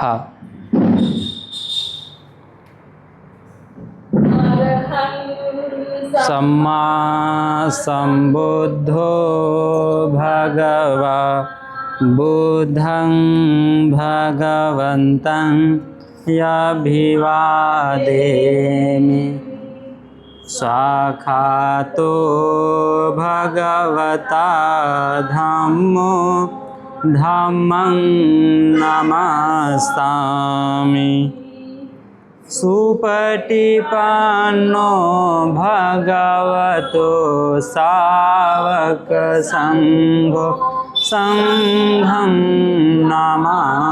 हाँ। सम्मा सम्बुद्धो भगवा बुद्धं भगवन्तं यभिवादेमि साक्षातो भगवता धम्मो धम्मं नमस्सामि सुपटिपन्नो भगवतो सावकसङ्घो संघं नमामि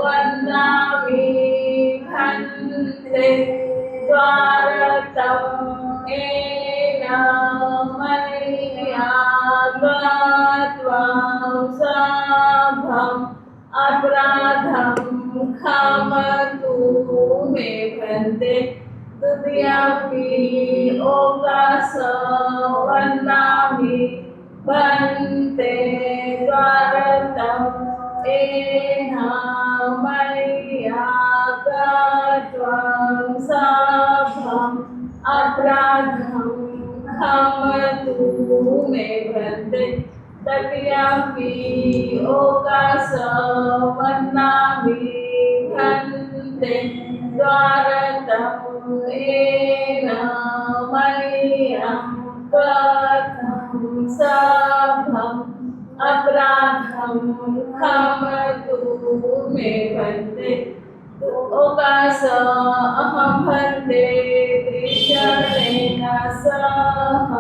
वन्दामि भन्ते द्वारतं येन मया त्वां सभम् अपराधं क्षमतु मे भन्ते द्वितीयपि वन्दामि भन्ते द्वारतं येन मया त्वां सभम् अपराधं क्षमतु मे भन्ते तृतीयपि वन्दामि भन्ते द्वारतं येन मया त्वां सभम् अपराधं क्षमतु मे भन्ते अहं भन्ते त्रिशरणेन सह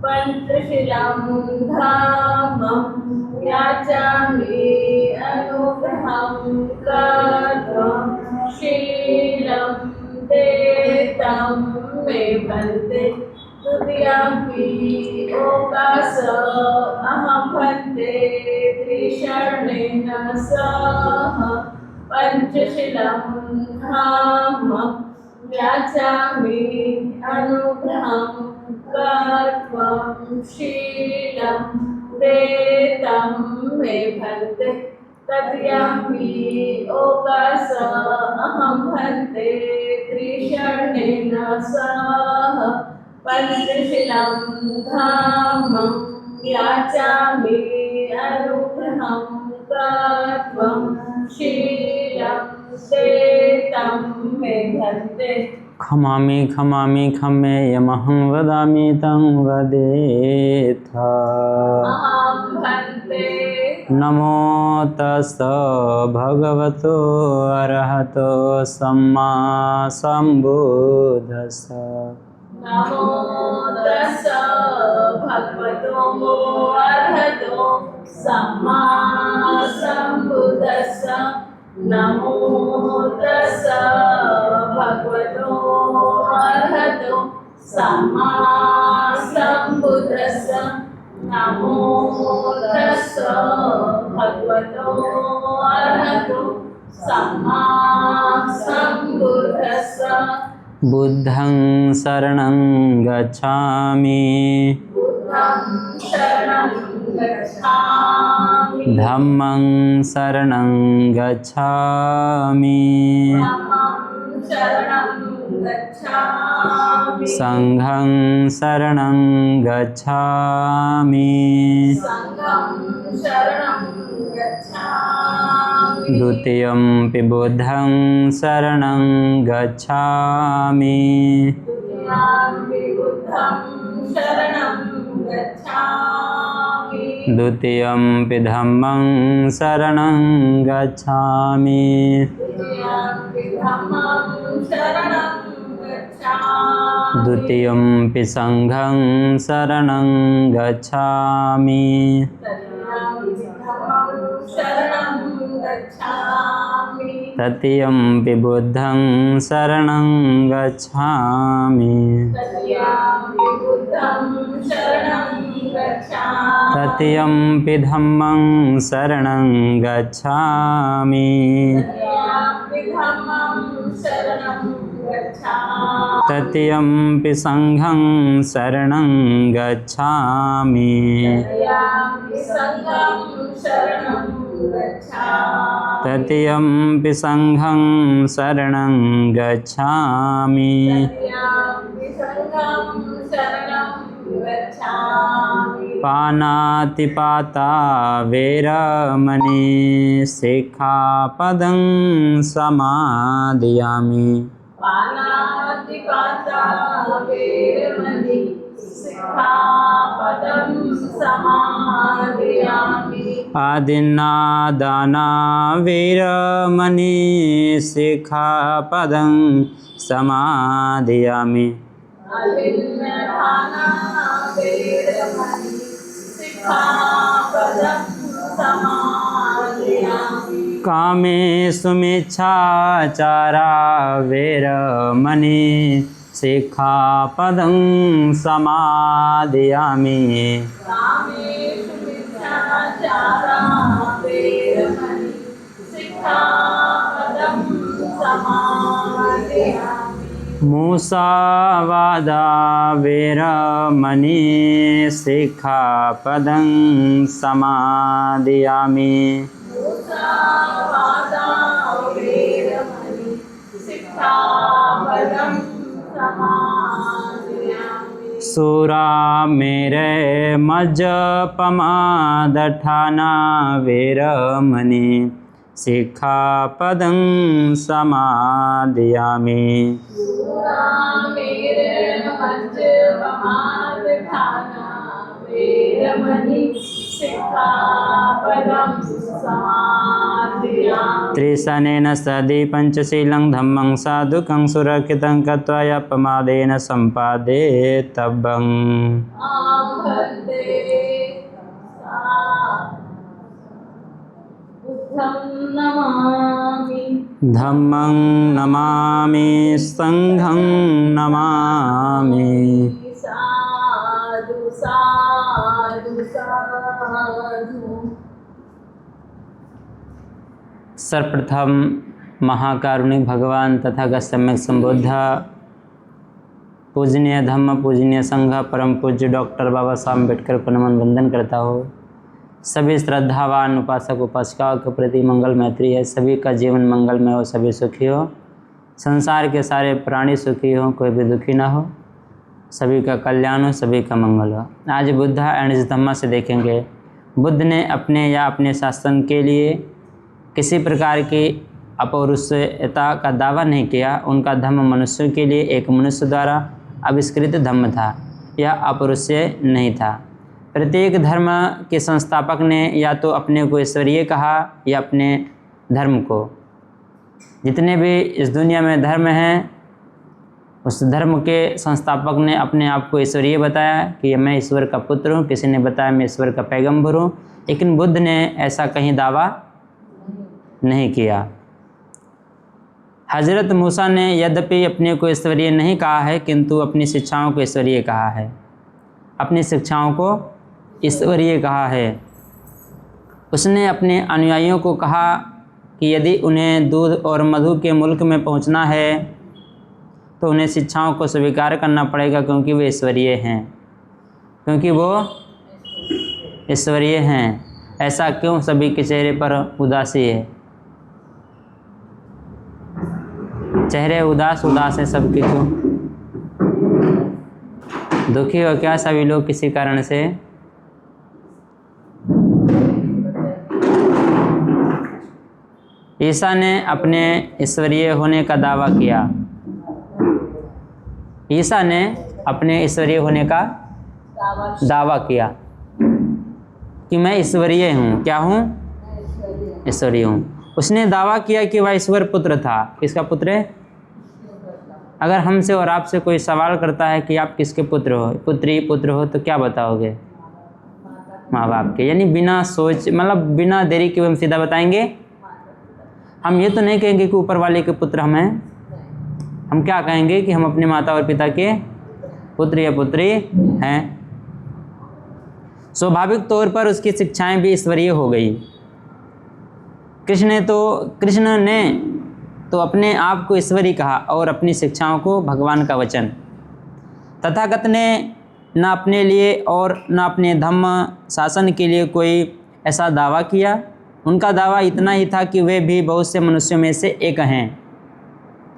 पंचशीलं धामं याचामि अनुग्रहं कृत्वा शीलं देतं मे भन्ते तृतीयपि अहं भन्ते त्रिशरणेन सह पंचशीलं धामं याचामि अनुग्रहं कृत्वा शीलं देतं मे भन्ते तृतीयपि अहं भन्ते त्रिशरणेन सह पंचशीलं धामं याचामि अनुग्रहं कृत्वा शीलं देतं मे भन्ते खमामि खमामि खमेयमहं वदामि तं वदेथ। अहं भन्ते नमो तस्स भगवतो अरहतो सम्मा सम्बुद्धस्स। नमो तस्स भगवतो अरहतो सम्मा सम्बुद्धस्स। नमो तस्स भगवतो अरहतो सम्मा सम्बुद्धस्स। नमो तस्स भगवतो अरहतो सम्मा सम्बुद्धस्स। बुद्धं शरणं गच्छामि बुद्धं शरणं गच्छामि धम्मं शरणं गच्छामि धम्मं शरणं गच्छामि संघं शरणं गच्छामि संघं शरणं गच्छामि द्वितीयंपि बुद्धं शरणं गच्छामि द्वितीयंपि बुद्धं शरणं गच्छामि द्वितीयंपि धम्मं शरणं गच्छामि द्वितीयंपि धम्मं शरणं गच्छामि द्वितीयंपि संघं शरणं गच्छामि तृतीयंपि धम्मं शरणं गच्छामि तृतीयंपि बुद्धं शरणं गच्छामि तृतीयंपि बुद्धं शरणं गच्छामि तृतीयंपि धम्मं शरणं गच्छामि तृतीयंपि धम्मं शरणं गच्छामि तत्यंपि संघं शरणं गच्छामि तृतीयंपि संघं शरणं गच्छामि तत्यंपि संघं शरणं गच्छामि तृतीयंपि संघं शरणं गच्छामि पानातिपाता वैरमणि सिक्खापदं समादयामि पानातिपाता वैरमणि सिक्खापदं समादयामि आदिन्नादाना वैरमणि सिक्खापदं समादयामि अभिन्नदाना वैरमणि सिक्खापदं समादयामि कामेषु मिच्छाचारा वैरमणि सिक्खापदं समादयामि कामेषु मिथ्याचारा वैरमणि सिक्खापदं समादयामि मुसावादा वैरमणि सिक्खापदं समादयामि मुसावादा वैरमणि सिक्खापदं समादयामि सुरामेरे मज्जपमादठाना वैरमणि सिक्खापदं समादयामि सूरामेरमज्जपमादठाना वैरमणि सिक्खापदं समादयामि त्रिशनेन सदि पंचशीलं धम्मं साधुकं सुरक्षितं कृत्वा अपमादेन सम्पादेतव्यम् आभन्ते बुद्धं नमामि धम्मं नमामि संघं नमामि साधु साधु साधु। सर्वप्रथम महाकारुणिक भगवान तथागत सम्यक संबुद्ध पूजनीय धम्म पूजनीय संघ परम पूज्य डॉक्टर बाबा साहब अम्बेडकर को नमन वंदन करता हो। सभी श्रद्धावान उपासक उपासिकाओं के प्रति मंगल मैत्री है। सभी का जीवन मंगलमय हो, सभी सुखी हो, संसार के सारे प्राणी सुखी हो, कोई भी दुखी ना हो, सभी का कल्याण हो, सभी का मंगल हो। आज बुद्ध एंड इस धम्मा से देखेंगे। बुद्ध ने अपने या अपने शासन के लिए किसी प्रकार की अपौरुषेयता का दावा नहीं किया। उनका धर्म मनुष्यों के लिए एक मनुष्य द्वारा आविष्कृत धर्म था। यह अपौरुषेय नहीं था। प्रत्येक धर्म के संस्थापक ने या तो अपने को ईश्वरीय कहा या अपने धर्म को। जितने भी इस दुनिया में धर्म हैं, उस धर्म के संस्थापक ने अपने आप को ईश्वरीय बताया कि मैं ईश्वर का पुत्र हूँ। किसी ने बताया मैं ईश्वर का पैगंबर हूँ। लेकिन बुद्ध ने ऐसा कहीं दावा नहीं किया। हजरत मूसा ने यद्यपि अपने को ईश्वरीय नहीं कहा है, किंतु अपनी शिक्षाओं को ईश्वरीय कहा है। अपनी शिक्षाओं को ईश्वरीय कहा है। उसने अपने अनुयायियों को कहा कि यदि उन्हें दूध और मधु के मुल्क में पहुंचना है तो उन्हें शिक्षाओं को स्वीकार करना पड़ेगा, क्योंकि वे ईश्वरीय हैं, क्योंकि वो ईश्वरीय हैं। ऐसा क्यों सभी के चेहरे पर उदासी है? चेहरे उदास हैं सबके, क्यों? दुखी हो क्या सभी लोग किसी कारण से? ईसा ने अपने ईश्वरीय होने का दावा किया। ईसा ने अपने ईश्वरीय होने का दावा किया कि मैं ईश्वरीय हूँ। क्या हूँ? ईश्वरीय हूँ। उसने दावा किया कि वह ईश्वर पुत्र था। किसका पुत्र है? अगर हमसे और आपसे कोई सवाल करता है कि आप किसके पुत्र हो, पुत्र हो, तो क्या बताओगे? माँ बाप के। यानी बिना सोच, मतलब बिना देरी के हम सीधा बताएंगे। हम ये तो नहीं कहेंगे कि ऊपर वाले के पुत्र हम हैं। हम क्या कहेंगे कि हम अपने माता और पिता के पुत्र या पुत्री हैं। स्वाभाविक तौर पर उसकी शिक्षाएं भी ईश्वरीय हो गई। कृष्ण ने तो अपने आप को ईश्वरी कहा और अपनी शिक्षाओं को भगवान का वचन। तथागत ने न अपने लिए और न अपने धम्म शासन के लिए कोई ऐसा दावा किया। उनका दावा इतना ही था कि वे भी बहुत से मनुष्यों में से एक हैं।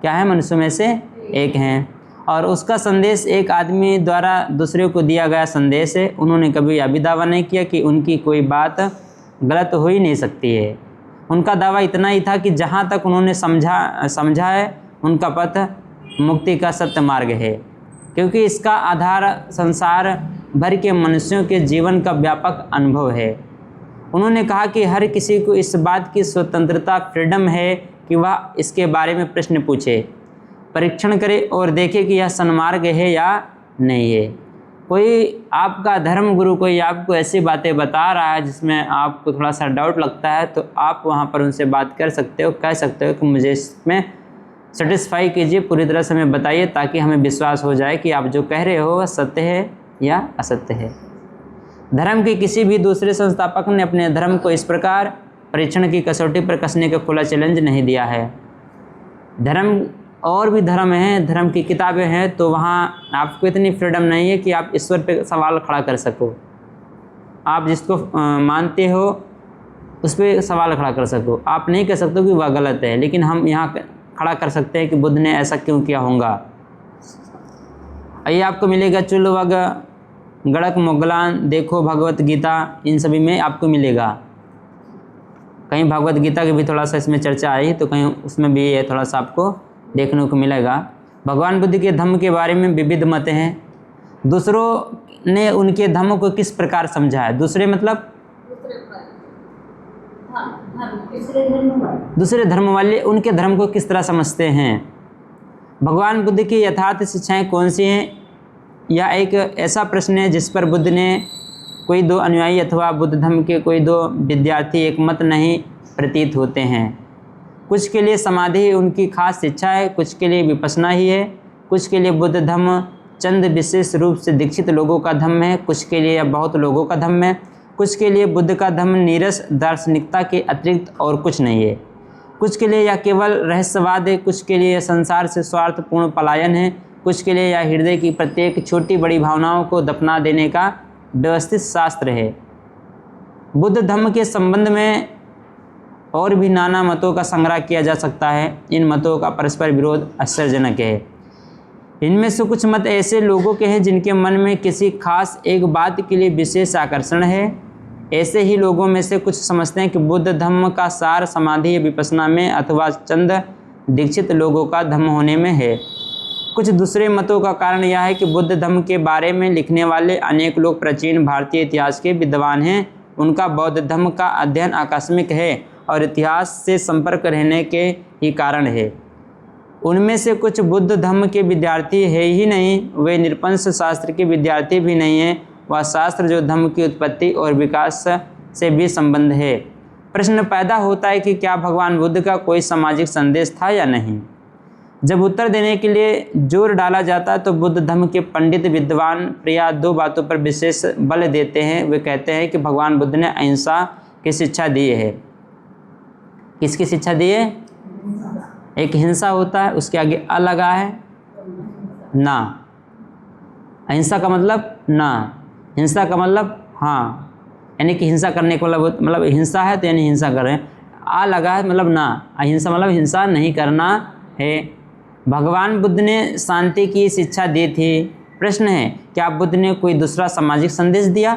क्या है? मनुष्यों में से एक हैं। और उसका संदेश एक आदमी द्वारा दूसरे को दिया गया संदेश है। उन्होंने कभी यह भी दावा नहीं किया कि उनकी कोई बात गलत हो ही नहीं सकती है। उनका दावा इतना ही था कि जहाँ तक उन्होंने समझा है उनका पथ मुक्ति का सत्य मार्ग है, क्योंकि इसका आधार संसार भर के मनुष्यों के जीवन का व्यापक अनुभव है। उन्होंने कहा कि हर किसी को इस बात की स्वतंत्रता, फ्रीडम है कि वह इसके बारे में प्रश्न पूछे, परीक्षण करे और देखे कि यह सन्मार्ग है या नहीं है। कोई आपका धर्म गुरु कोई आपको ऐसी बातें बता रहा है जिसमें आपको थोड़ा सा डाउट लगता है, तो आप वहाँ पर उनसे बात कर सकते हो, कह सकते हो कि मुझे इसमें सेटिस्फाई कीजिए, पूरी तरह से हमें बताइए, ताकि हमें विश्वास हो जाए कि आप जो कह रहे हो वह सत्य है या असत्य है। धर्म के किसी भी दूसरे संस्थापक ने अपने धर्म को इस प्रकार परीक्षण की कसौटी पर कसने का खुला चैलेंज नहीं दिया है। धर्म और भी धर्म हैं, धर्म की किताबें हैं, तो वहाँ आपको इतनी फ्रीडम नहीं है कि आप ईश्वर पे सवाल खड़ा कर सको। आप जिसको मानते हो उस पर सवाल खड़ा कर सको। आप नहीं कह सकते कि वह गलत है, लेकिन हम यहाँ खड़ा कर सकते हैं कि बुद्ध ने ऐसा क्यों किया होगा। ये आपको मिलेगा चुलवग, गड़क मोगलान, देखो भगवत गीता, इन सभी में आपको मिलेगा। कहीं भगवत गीता की भी थोड़ा सा इसमें चर्चा आई, तो कहीं उसमें भी ये थोड़ा सा आपको देखने को मिलेगा। भगवान बुद्ध के धम्म के बारे में विविध मत हैं। दूसरों ने उनके धम्म को किस प्रकार समझा है? दूसरे मतलब दूसरे धर्म वाले उनके धर्म को किस तरह समझते हैं? भगवान बुद्ध की यथार्थ शिक्षाएं कौन सी हैं? यह एक ऐसा प्रश्न है जिस पर बुद्ध ने कोई दो अनुयायी अथवा बुद्ध धर्म के कोई दो विद्यार्थी एक मत नहीं प्रतीत होते हैं। कुछ के लिए समाधि उनकी खास शिक्षा है, कुछ के लिए विपश्यना ही है, कुछ के लिए बुद्ध धर्म चंद विशेष रूप से दीक्षित लोगों का धर्म है, कुछ के लिए बहुत लोगों का धर्म है, कुछ के लिए बुद्ध का धर्म नीरस दार्शनिकता के अतिरिक्त और कुछ नहीं है, कुछ के लिए यह केवल रहस्यवाद है, कुछ के लिए संसार से स्वार्थपूर्ण पलायन है, कुछ के लिए यह हृदय की प्रत्येक छोटी बड़ी भावनाओं को दफना देने का व्यवस्थित शास्त्र है। बुद्ध धर्म के संबंध में और भी नाना मतों का संग्रह किया जा सकता है। इन मतों का परस्पर विरोध आश्चर्यजनक है। इनमें से कुछ मत ऐसे लोगों के हैं जिनके मन में किसी खास एक बात के लिए विशेष आकर्षण है। ऐसे ही लोगों में से कुछ समझते हैं कि बुद्ध धर्म का सार समाधि विपश्यना में अथवा चंद दीक्षित लोगों का धर्म होने में है। कुछ दूसरे मतों का कारण यह है कि बुद्ध धर्म के बारे में लिखने वाले अनेक लोग प्राचीन भारतीय इतिहास के विद्वान हैं। उनका बौद्ध धर्म का अध्ययन आकस्मिक है और इतिहास से संपर्क रहने के ही कारण है। उनमें से कुछ बुद्ध धर्म के विद्यार्थी है ही नहीं, वे निरपंश शास्त्र के विद्यार्थी भी नहीं हैं। वह शास्त्र जो धर्म की उत्पत्ति और विकास से भी संबंध है। प्रश्न पैदा होता है कि क्या भगवान बुद्ध का कोई सामाजिक संदेश था या नहीं। जब उत्तर देने के लिए जोर डाला जाता है तो बुद्ध धर्म के पंडित विद्वान प्रिया दो बातों पर विशेष बल देते हैं। वे कहते हैं कि भगवान बुद्ध ने अहिंसा की शिक्षा दी है। किसकी शिक्षा दी है? एक हिंसा होता है, उसके आगे अ लगा है ना। अहिंसा का मतलब ना, हिंसा का मतलब हाँ, यानी कि हिंसा करने का मतलब हिंसा है तो यानी हिंसा कर रहे हैं। आ लगा है मतलब ना, अहिंसा मतलब हिंसा नहीं करना है। भगवान बुद्ध ने शांति की शिक्षा दी थी। प्रश्न है, क्या बुद्ध ने कोई दूसरा सामाजिक संदेश दिया?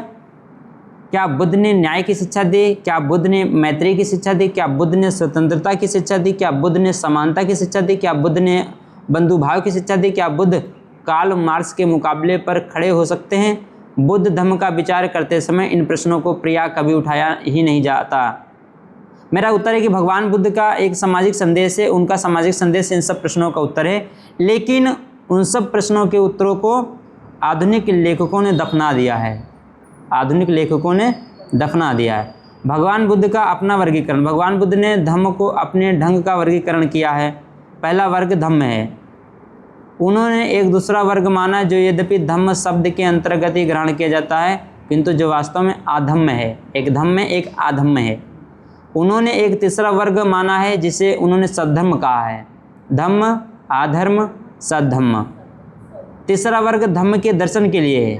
क्या बुद्ध ने न्याय की शिक्षा दी? क्या बुद्ध ने मैत्री की शिक्षा दी? क्या बुद्ध ने स्वतंत्रता की शिक्षा दी? क्या बुद्ध ने समानता की शिक्षा दी? क्या बुद्ध ने बंधुभाव की शिक्षा दी? क्या बुद्ध कार्ल मार्क्स के मुकाबले पर खड़े हो सकते हैं? बुद्ध धर्म का विचार करते समय इन प्रश्नों को प्रिया कभी उठाया ही नहीं जाता। मेरा उत्तर है कि भगवान बुद्ध का एक सामाजिक संदेश है, उनका सामाजिक संदेश इन सब प्रश्नों का उत्तर है, लेकिन उन सब प्रश्नों के उत्तरों को आधुनिक लेखकों ने दफना दिया है। आधुनिक लेखकों ने दफना दिया है। भगवान बुद्ध का अपना वर्गीकरण, भगवान बुद्ध ने धम्म को अपने ढंग का वर्गीकरण किया है। पहला वर्ग धम्म है। उन्होंने एक दूसरा वर्ग माना जो यद्यपि धम्म शब्द के अंतर्गत ही ग्रहण किया जाता है, किंतु जो वास्तव में आधम्य है। एक धम्म है, एक आधम्य है। उन्होंने एक तीसरा वर्ग माना है जिसे उन्होंने सद्धर्म कहा है। धम्म, अधर्म, सद्धम्म। तीसरा वर्ग धम्म के दर्शन के लिए है।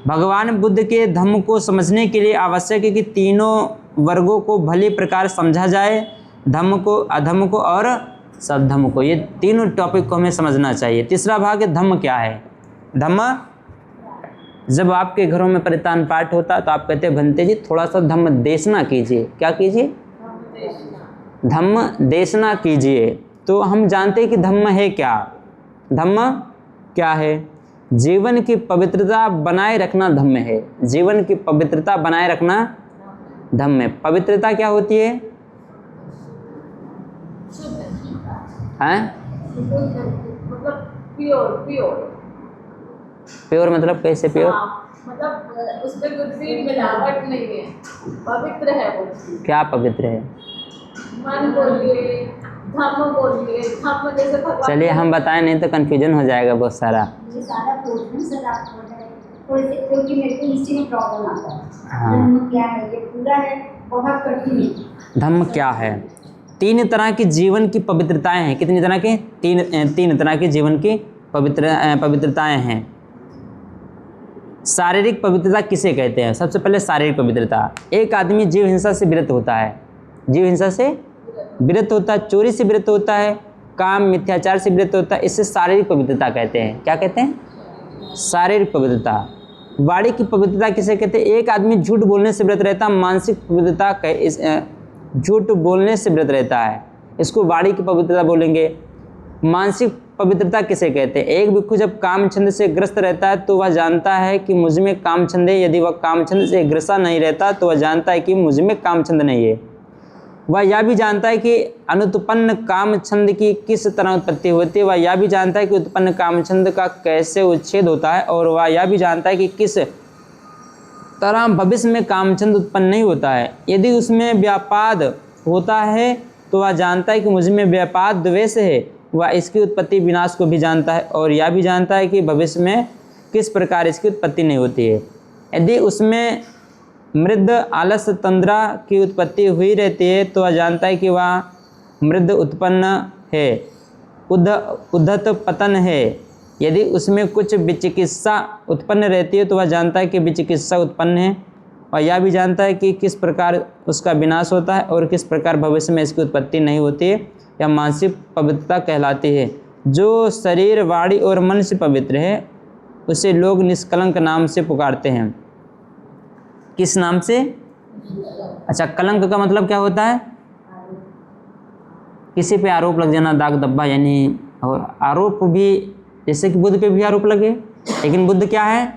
भगवान बुद्ध के धम्म को समझने के लिए आवश्यक है कि तीनों वर्गों को भली प्रकार समझा जाए, धम्म को, अधम्म को और सद्धम्म को। ये तीनों टॉपिक को हमें समझना चाहिए। तीसरा भाग है धम्म क्या है। धम्म, जब आपके घरों में परितान पाठ होता तो आप कहते भंते जी थोड़ा सा धम्म देशना कीजिए। क्या कीजिए? धम्म देशना कीजिए। तो हम जानते हैं कि धम्म है क्या। धम्म क्या है? जीवन की पवित्रता बनाए रखना धम्म है। जीवन की पवित्रता बनाए रखना धम्म है। पवित्रता क्या होती है? मतलब प्योर प्योर प्योर मतलब कैसे प्योर? मतलब उसमें कुछ भी मिलावट नहीं है, पवित्र है वो। क्या पवित्र है? मन बोलिए, धम्म बोलिए, धम्म जैसे भगवान। चलिए हम बताएं, नहीं तो कंफ्यूजन हो जाएगा बहुत सारा। ये सारा प्रॉब्लम सर आप बोल रहे हैं थोड़े से, क्योंकि मेरे को इसी में प्रॉब्लम आता है। हाँ। धम्म क्या है? ये पूरा है, बहुत कठिन है। धम्म क्या है? तीन तरह की जीवन की पवित्रताएं हैं। कितनी तरह के? तीन तरह की जीवन की पवित्रताएं हैं। शारीरिक पवित्रता किसे कहते हैं? सबसे पहले शारीरिक पवित्रता। एक आदमी जीव हिंसा से विरत होता है, जीव हिंसा से विरत होता है, चोरी से विरत होता है, काम मिथ्याचार से विरत होता है, इससे शारीरिक पवित्रता कहते हैं। क्या कहते हैं? शारीरिक पवित्रता। वाणी की पवित्रता किसे कहते हैं? एक आदमी झूठ बोलने से व्रत रहता है। मानसिक पवित्रता झूठ बोलने से व्रत रहता है, इसको वाणी की पवित्रता बोलेंगे। मानसिक पवित्रता किसे कहते हैं? एक भिक्षु जब कामछंद से ग्रस्त रहता है तो वह जानता है कि मुझ में कामछंद है। यदि वह कामछंद से ग्रसा नहीं रहता तो वह जानता है कि मुझ में कामछंद नहीं है। वह यह भी जानता है कि अनुत्पन्न कामछंद की किस तरह उत्पत्ति होती है। वह यह भी जानता है कि उत्पन्न कामछंद का कैसे उच्छेद होता है। और वह यह भी जानता है कि किस तरह भविष्य में कामछंद उत्पन्न नहीं होता है। यदि उसमें व्यापाद होता है तो वह जानता है कि मुझ में व्यापाद द्वेष है। वह इसकी उत्पत्ति विनाश को भी जानता है और यह भी जानता है कि भविष्य में किस प्रकार इसकी उत्पत्ति नहीं होती है। यदि उसमें मृद आलस तंद्रा की उत्पत्ति हुई रहती है तो वह जानता है कि वह मृद उत्पन्न है, उद्धत पतन है। यदि उसमें कुछ विचिकित्सा उत्पन्न रहती है तो वह जानता है कि विचिकित्सा उत्पन्न है और यह भी जानता है कि किस प्रकार उसका विनाश होता है और किस प्रकार भविष्य में इसकी उत्पत्ति नहीं होती है। यह मानसिक पवित्रता कहलाती है। जो शरीर, वाणी और मन से पवित्र है उसे लोग निष्कलंक नाम से पुकारते हैं। किस नाम से? अच्छा, कलंक का मतलब क्या होता है? किसी पे आरोप लग जाना, दाग धब्बा, यानी। और आरोप भी, जैसे कि बुद्ध पे भी आरोप लगे, लेकिन बुद्ध क्या है?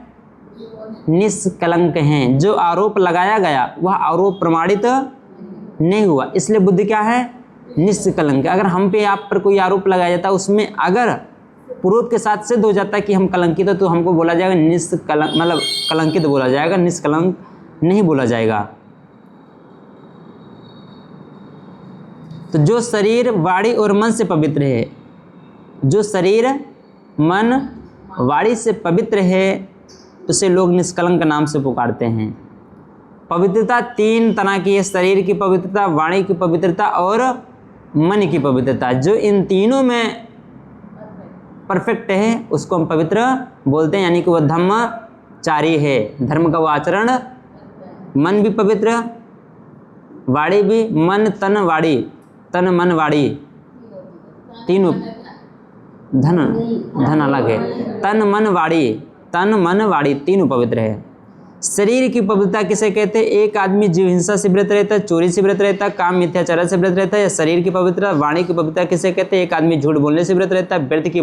निष्कलंक हैं। जो आरोप लगाया गया वह आरोप प्रमाणित नहीं हुआ, इसलिए बुद्ध क्या है? निष्कलंक। अगर हम पे आप पर कोई आरोप लगाया जाता है, उसमें अगर प्रूफ के साथ सिद्ध हो जाता है कि हम कलंकित है तो हमको बोला जाएगा निष्कलंक, मतलब कलंकित बोला जाएगा, निष्कलंक नहीं बोला जाएगा। तो जो शरीर, वाणी और मन से पवित्र है, जो शरीर, मन, वाणी से पवित्र है उसे लोग निष्कलंक नाम से पुकारते हैं। पवित्रता तीन तरह की है: शरीर की पवित्रता, वाणी की पवित्रता और मन की पवित्रता। जो इन तीनों में परफेक्ट है उसको हम पवित्र बोलते हैं, यानी कि वह धम्मचारी है। धर्म का वो आचरण, मन भी पवित्र, वाणी भी, मन तन वाणी, तन मन वाणी तीनों, धन अलग है, तन मन वाणी, तन मन वाणी तीनों पवित्र है। शरीर की पवित्रता किसे कहते हैं? एक आदमी जीव हिंसा से व्रत रहता है, चोरी से व्रत रहता है, काम मिथ्याचार से व्रत रहता है, या शरीर की पवित्रता। वाणी की पवित्रता किसे कहते हैं? एक आदमी झूठ बोलने से व्रत रहता है, व्यर्थ की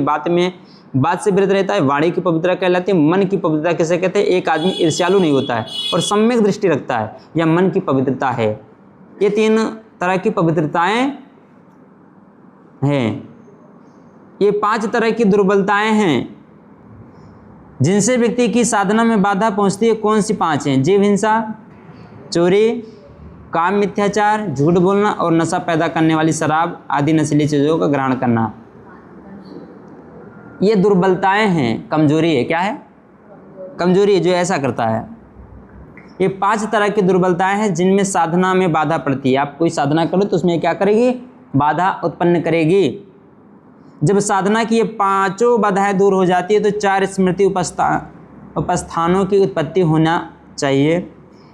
बात से व्रत रहता है, वाणी की पवित्रता कहलाती है। मन की पवित्रता किसे कहते हैं? एक आदमी ईर्ष्यालु नहीं होता है और सम्यक दृष्टि रखता है, यह मन की पवित्रता है। ये तीन तरह की पवित्रताएं हैं। ये पांच तरह की दुर्बलताएं हैं जिनसे व्यक्ति की साधना में बाधा पहुंचती है। कौन सी पांच हैं? जीव हिंसा, चोरी, काम मिथ्याचार, झूठ बोलना और नशा पैदा करने वाली शराब आदि नशीली चीज़ों का ग्रहण करना। ये दुर्बलताएं हैं, कमजोरी है। क्या है? कमजोरी है जो ऐसा करता है। ये 5 तरह की दुर्बलताएं हैं जिनमें साधना में बाधा पड़ती है। आप कोई साधना करो तो उसमें क्या करेगी, बाधा उत्पन्न करेगी। जब साधना की ये 5 बाधाएं दूर हो जाती है तो 4 स्मृति उपस्थानों की उत्पत्ति होना चाहिए।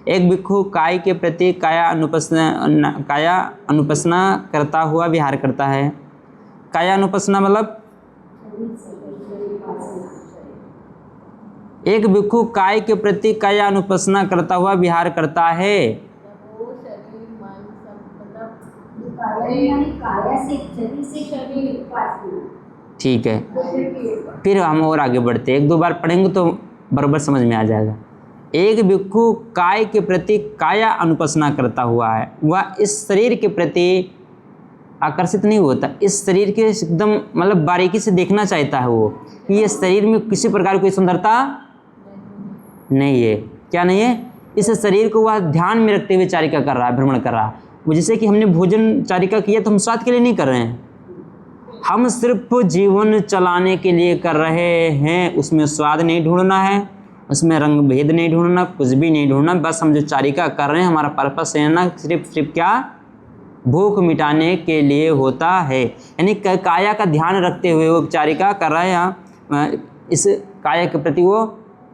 एक भिक्षु काय के प्रति काया अनुपसना करता हुआ विहार करता है। काया अनुपसना मतलब एक भिक्षु काय के प्रति काया अनुपसना करता हुआ विहार करता है। वो शरीर मन सब काया से शरीर से शरीर उपासना। ठीक है, मतलब फिर हम और आगे बढ़ते हैं, 1-2 बार पढ़ेंगे तो बराबर समझ में आ जाएगा। एक भिक्षु काय के प्रति काया अनुपसना करता हुआ है, वह इस शरीर के प्रति आकर्षित नहीं होता, इस शरीर के एकदम मतलब बारीकी से देखना चाहता है वो कि ये शरीर में किसी प्रकार की सुंदरता नहीं है। क्या नहीं है? इस शरीर को वह ध्यान में रखते हुए चारिका कर रहा है, भ्रमण कर रहा है। वो जैसे कि हमने भोजन चारिका किया तो हम स्वाद के लिए नहीं कर रहे हैं, हम सिर्फ जीवन चलाने के लिए कर रहे हैं। उसमें स्वाद नहीं ढूंढना है, उसमें रंग भेद नहीं ढूंढना, कुछ भी नहीं ढूंढना। बस हम जो चारिका कर रहे हैं हमारा पर्पस है ना, सिर्फ क्या, भूख मिटाने के लिए होता है। यानी काया का ध्यान रखते हुए वो चारिका कर रहा है, यहाँ इस काया के प्रति वो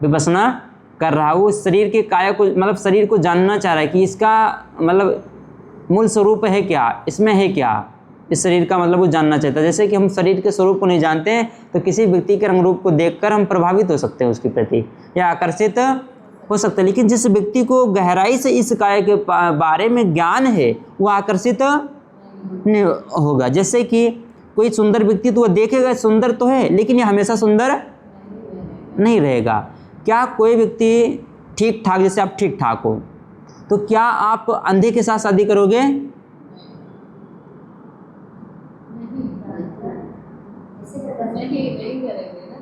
विपसना कर रहा है। वो शरीर के काया को मतलब शरीर को जानना चाह रहा है कि इसका मतलब मूल स्वरूप है क्या, इसमें है क्या, इस शरीर का मतलब वो जानना चाहता है। जैसे कि हम शरीर के स्वरूप को नहीं जानते हैं तो किसी व्यक्ति के रंग रूप को देखकर हम प्रभावित हो सकते हैं उसके प्रति या आकर्षित हो सकते हैं, लेकिन जिस व्यक्ति को गहराई से इस काया के बारे में ज्ञान है वो आकर्षित नहीं होगा। जैसे कि कोई सुंदर व्यक्ति तो वह देखेगा सुंदर तो है, लेकिन ये हमेशा सुंदर नहीं रहेगा। क्या कोई व्यक्ति ठीक ठाक, जैसे आप ठीक ठाक हो, तो क्या आप अंधे के साथ शादी करोगे? नहीं करेंगे ना,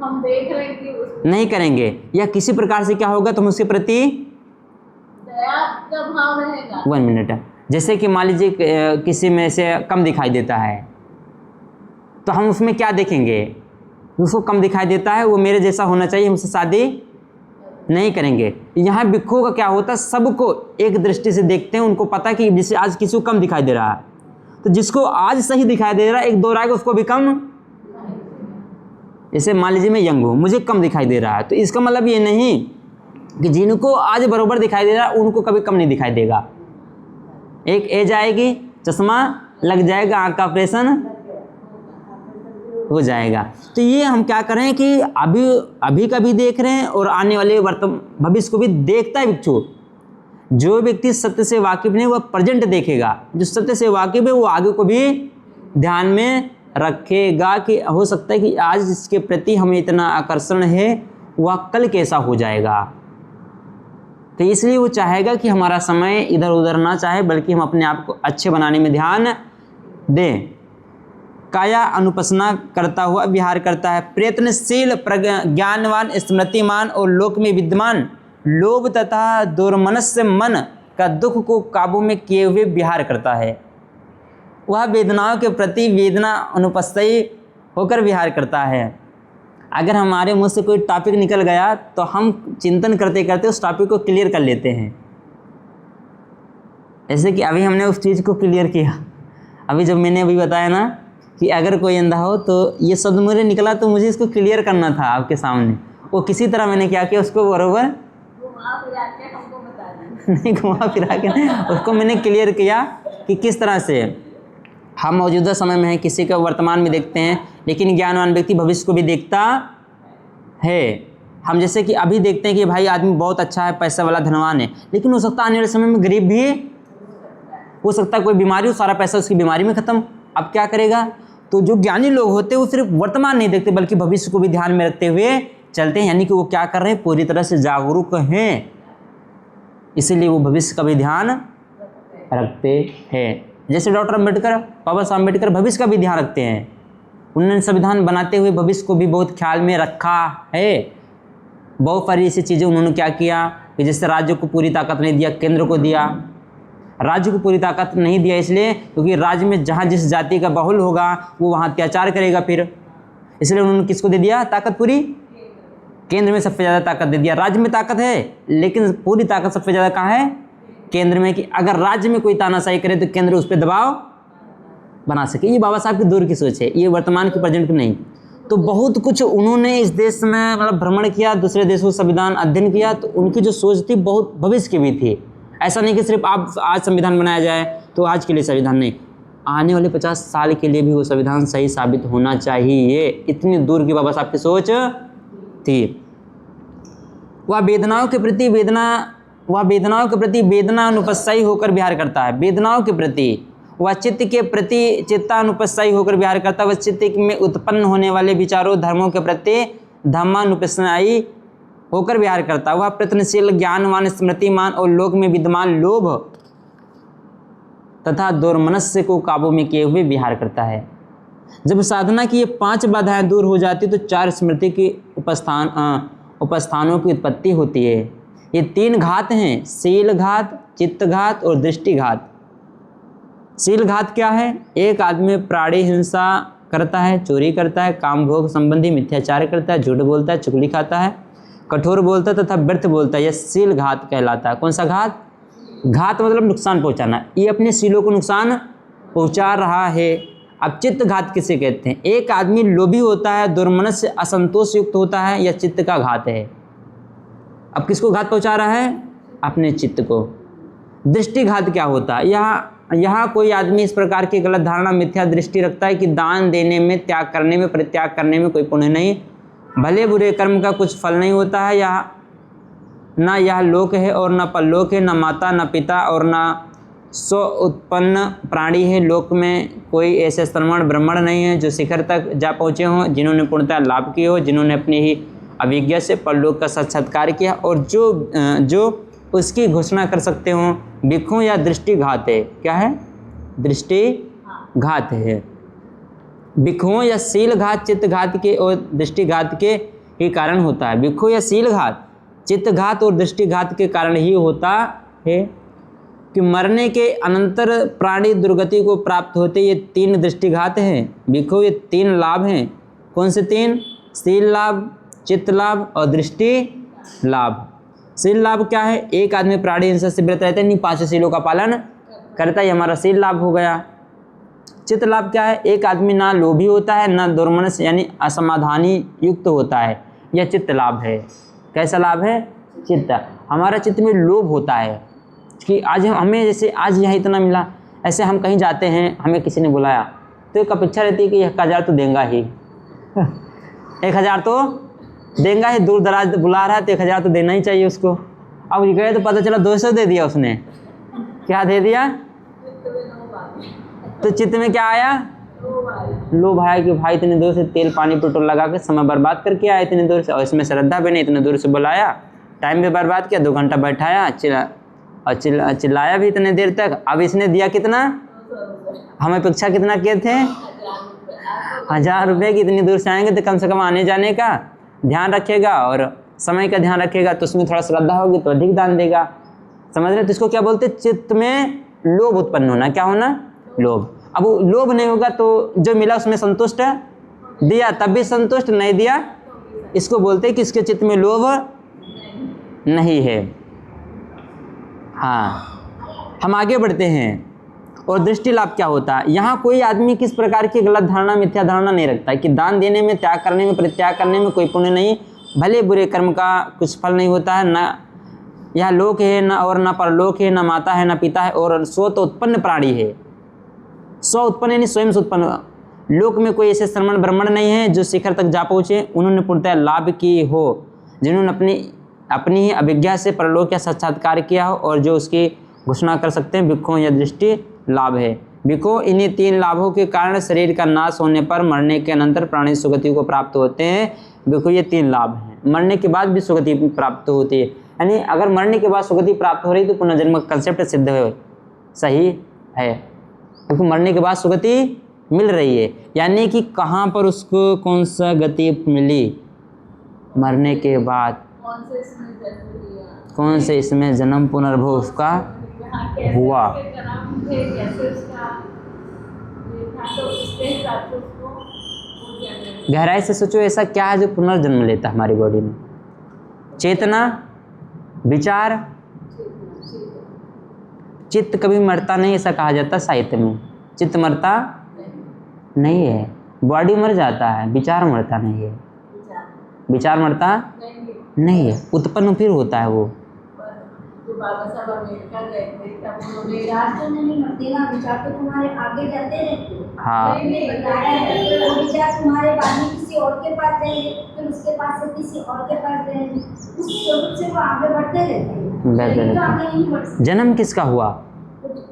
हम देख रहे हैं कि उस नहीं करेंगे। या किसी प्रकार से क्या होगा, तुम उसके प्रति दया का भाव रहेगा। 1 मिनट, जैसे कि मान लीजिए किसी में से कम दिखाई देता है तो हम उसमें क्या देखेंगे, उसको कम दिखाई देता है, वो मेरे जैसा होना चाहिए, हमसे शादी नहीं करेंगे। यहाँ भिक्षुओं का क्या होता है, सबको एक दृष्टि से देखते हैं, उनको पता है कि जैसे आज किसी को कम दिखाई दे रहा है तो जिसको आज सही दिखाई दे रहा है 1-2 राय उसको भी कम, जैसे मान लीजिए मैं यंग हूँ, मुझे कम दिखाई दे रहा है, तो इसका मतलब ये नहीं कि जिनको आज बरोबर दिखाई दे रहा है उनको कभी कम नहीं दिखाई देगा। एक एज आएगी, चश्मा लग जाएगा, आँख का ऑपरेशन हो जाएगा। तो ये हम क्या करें कि अभी का भी देख रहे हैं और आने वाले वर्तमान भविष्य को भी देखता है भिक्षु। जो व्यक्ति सत्य से वाकिफ नहीं वह प्रेजेंट देखेगा, जो सत्य से वाकिफ है वो आगे को भी ध्यान में रखेगा कि हो सकता है कि आज जिसके प्रति हमें इतना आकर्षण है वह कल कैसा हो जाएगा। तो इसलिए वो चाहेगा कि हमारा समय इधर उधर ना चाहे, बल्कि हम अपने आप को अच्छे बनाने में ध्यान दें। काया अनुपसना करता हुआ विहार करता है। प्रयत्नशील, ज्ञानवान, स्मृतिमान और लोक में विद्यमान, लोभ तथा दुर्मनस्य मन का दुख को काबू में किए हुए विहार करता है। वह वेदनाओं के प्रति वेदना अनुपस्थित होकर विहार करता है। अगर हमारे मुंह से कोई टॉपिक निकल गया तो हम चिंतन करते करते उस टॉपिक को क्लियर कर लेते हैं। जैसे कि अभी हमने उस चीज़ को क्लियर किया, अभी जब मैंने अभी बताया ना कि अगर कोई अंधा हो तो ये शब्द मुझे निकला तो मुझे इसको क्लियर करना था आपके सामने, वो किसी तरह मैंने क्या किया, उसको बरोबर घुमा फिरा के हमको बता दें। नहीं घुमा फिरा के उसको मैंने क्लियर किया कि किस तरह से हम मौजूदा समय में हैं, किसी का वर्तमान में देखते हैं, लेकिन ज्ञानवान व्यक्ति भविष्य को भी देखता है। हम जैसे कि अभी देखते हैं कि भाई आदमी बहुत अच्छा है, पैसा वाला, धनवान है, लेकिन हो सकता है आने वाले समय में गरीब भी हो सकता है, कोई बीमारी हो, सारा पैसा उसकी बीमारी में ख़त्म। अब क्या करेगा? तो जो ज्ञानी लोग होते हैं वो सिर्फ वर्तमान नहीं देखते बल्कि भविष्य को भी ध्यान में रखते हुए चलते हैं। यानी कि वो क्या कर रहे हैं, पूरी तरह से जागरूक हैं, इसीलिए वो भविष्य का भी ध्यान रखते हैं। जैसे डॉक्टर अम्बेडकर, बाबा साहब अम्बेडकर भविष्य का भी ध्यान रखते हैं। उन्होंने संविधान बनाते हुए भविष्य को भी बहुत ख्याल में रखा है। बहुत सारी ऐसी चीज़ें उन्होंने क्या किया कि जैसे राज्य को पूरी ताकत नहीं दिया, केंद्र को दिया। राज्य को पूरी ताकत नहीं दिया इसलिए क्योंकि राज्य में जहाँ जिस जाति का बाहुल्य होगा वो वहाँ अत्याचार करेगा, फिर इसलिए उन्होंने किसको दे दिया ताकत पूरी? केंद्र में सबसे ज़्यादा ताकत दे दिया। राज्य में ताकत है लेकिन पूरी ताकत सबसे ज़्यादा कहाँ है? केंद्र में, कि अगर राज्य में कोई तानाशाही करे तो केंद्र उस पर दबाव बना सके। ये बाबा साहब की दूर की सोच है, ये वर्तमान की प्रेजेंट की नहीं। तो बहुत कुछ उन्होंने इस देश में मतलब भ्रमण किया, दूसरे देशों संविधान अध्ययन किया, तो उनकी जो सोच थी बहुत भविष्य की भी थी। ऐसा नहीं कि सिर्फ आप आज संविधान बनाया जाए तो आज के लिए संविधान नहीं, आने वाले 50 साल के लिए भी वो संविधान सही साबित होना चाहिए। इतनी दूर की बाबा साहब की सोच थी। वह वेदनाओं के प्रति वेदना अनुपस्सायी होकर विहार करता है। वेदनाओं के प्रति, वह चित्त के प्रति चित्तानुपस्सायी होकर विहार करता है। वह चित्त में उत्पन्न होने वाले विचारों धर्मों के प्रति धम्मानुपस्सायी होकर विहार करता है। वह प्रयत्नशील, ज्ञानवान, स्मृतिमान और लोक में विद्यमान लोभ तथा दुर्मनस्य को काबू में किए हुए विहार करता है। जब साधना की ये 5 बाधाएं दूर हो जाती तो 4 स्मृति की उपस्थानों की उत्पत्ति होती है। ये 3 घात हैं, शील घात, चित्त घात और दृष्टि घात। शील घात क्या है? एक आदमी प्राणी हिंसा करता है, चोरी करता है, काम भोग संबंधी मिथ्याचार करता है, झूठ बोलता है, चुगली खाता है, कठोर बोलता है तथा व्यर्थ बोलता है। यह शील घात कहलाता है। कौन सा घात? घात मतलब नुकसान पहुंचाना। ये अपने शीलों को नुकसान पहुंचा रहा है। अब चित्त घात किसे कहते हैं? एक आदमी लोभी होता है, दुर्मनस्य, असंतोष युक्त होता है, यह चित्त का घात है। अब किसको घात पहुंचा रहा है? अपने चित्त को। दृष्टिघात क्या होता है? यहाँ कोई आदमी इस प्रकार की गलत धारणा, मिथ्या दृष्टि रखता है कि दान देने में, त्याग करने में, परित्याग करने में कोई पुण्य नहीं, भले बुरे कर्म का कुछ फल नहीं होता है। ना यह लोक है और न परलोक है, न माता न पिता और न स्व उत्पन्न प्राणी है। लोक में कोई ऐसे श्रमण ब्राह्मण नहीं है जो शिखर तक जा पहुँचे हों, जिन्होंने पूर्णतः लाभ किए हो, जिन्होंने अपनी ही अभिज्ञा से परलोक का साक्षात्कार किया और जो उसकी घोषणा कर सकते हों। भिक्षु या दृष्टिघात है। क्या है? दृष्टिघात है। भिक्षुओं या शीलघात चित्तघात के और दृष्टिघात के ही कारण होता है। भिक्षु या शीलघात, चित्तघात और दृष्टिघात के कारण ही होता है कि मरने के अनंतर प्राणी दुर्गति को प्राप्त होते। ये 3 दृष्टिघात हैं। भिक्षु ये 3 लाभ हैं। कौन से 3? शील लाभ, चित्त लाभ और दृष्टि लाभ। शील लाभ क्या है? एक आदमी प्राणी हिंसा से व्रत रहता है, नहीं 5 शीलों का पालन करता है, हमारा शील लाभ हो गया। चित्त लाभ क्या है? एक आदमी ना लोभी होता है, ना दुर्मनस्य यानी असमाधानी युक्त होता है, यह चित्त लाभ है। कैसा लाभ है? चित्त। हमारा चित्त में लोभ होता है कि आज हमें, जैसे आज यहाँ इतना मिला, ऐसे हम कहीं जाते हैं, हमें किसी ने बुलाया तो एक अपेक्षा रहती है कि 1000 तो देगा ही 1000 तो देगा ही, दूर दराज बुला रहा है तो 1000 तो देना ही चाहिए उसको। अब गए तो पता चला 200 दे दिया उसने। क्या दे दिया? तो चित्त में क्या आया? लोभ आया कि भाई इतने दूर से तेल पानी पेट्रोल लगा के समय बर्बाद करके आया इतने दूर से, और इसमें श्रद्धा भी नहीं, इतने दूर से बुलाया, टाइम भी बर्बाद किया, 2 घंटा बैठाया, चिल्लाया भी इतने देर तक। अब इसने दिया कितना? हम अपेक्षा कितना किए थे? 1000 रुपये की। इतनी दूर से आएंगे तो कम से कम आने जाने का ध्यान रखेगा और समय का ध्यान रखेगा, तो उसमें थोड़ा श्रद्धा होगी तो अधिक दान देगा। समझ रहे? तो इसको क्या बोलते? चित्त में लोभ उत्पन्न होना। क्या होना? लोभ। अब वो लोभ नहीं होगा तो जो मिला उसमें संतुष्ट है, दिया तब भी संतुष्ट, नहीं दिया इसको बोलते हैं कि इसके चित्त में लोभ नहीं है। हाँ, हम आगे बढ़ते हैं। और दृष्टि लाभ क्या होता है? यहाँ कोई आदमी किस प्रकार की गलत धारणा, मिथ्या धारणा नहीं रखता है कि दान देने में, त्याग करने में, परित्याग करने में कोई पुण्य नहीं, भले बुरे कर्म का कुछ फल नहीं होता है, ना यह लोक है न और न परलोक है, न माता है न पिता है और स्व तो उत्पन्न प्राणी है। स्व उत्पन्न यानी स्वयं से उत्पन्न। लोक में कोई ऐसे श्रमण ब्राह्मण नहीं है जो शिखर तक जा पहुँचे, उन्होंने पूर्णतः लाभ की हो, जिन्होंने अपनी ही अभिज्ञा से परलोक का साक्षात्कार किया हो और जो उसकी घोषणा कर सकते हैं। भिक्षु या दृष्टि लाभ है। भिक्षु इन्हीं 3 लाभों के कारण शरीर का नाश होने पर मरने के अनंतर प्राणी सुगति को प्राप्त होते हैं। भिक्षु ये 3 लाभ हैं। मरने के बाद भी सुगति प्राप्त होती है, यानी अगर मरने के बाद सुगति प्राप्त हो रही तो पुनर्जन्म का कंसेप्ट सिद्ध है, सही है, क्योंकि मरने के बाद सुगति मिल रही है। यानी कि कहाँ पर उसको कौन सा गति मिली? मरने के बाद कौन से इसमें जन्म पुनर्भव उसका हुआ। गहराई से सोचो, ऐसा क्या है जो पुनर्जन्म लेता है हमारी बॉडी में? चेतना, विचार, चित्त कभी मरता नहीं ऐसा कहा जाता साहित्य में। चित्त मरता नहीं है, बॉडी मर जाता है, विचार मरता नहीं है। विचार मरता नहीं है, उत्पन्न फिर होता है वो। तो बाबा साहब अमेरिका गए थे तब उन्होंने विचार तो नहीं मरते ना, विचार तो तुम्हारे आगे जाते रहते हैं। हाँ मैंने बताया है वो विचार तुम्हारे बाद में किसी और के पास जाएंगे, फिर उसके पास से किसी और के पास जाएंगे, उस स्वरूप से वो आगे बढ़ते रहते हैं। बढ़ते रहते तो आगे हैं। नहीं बढ़ सकते। जन्म किसका हुआ?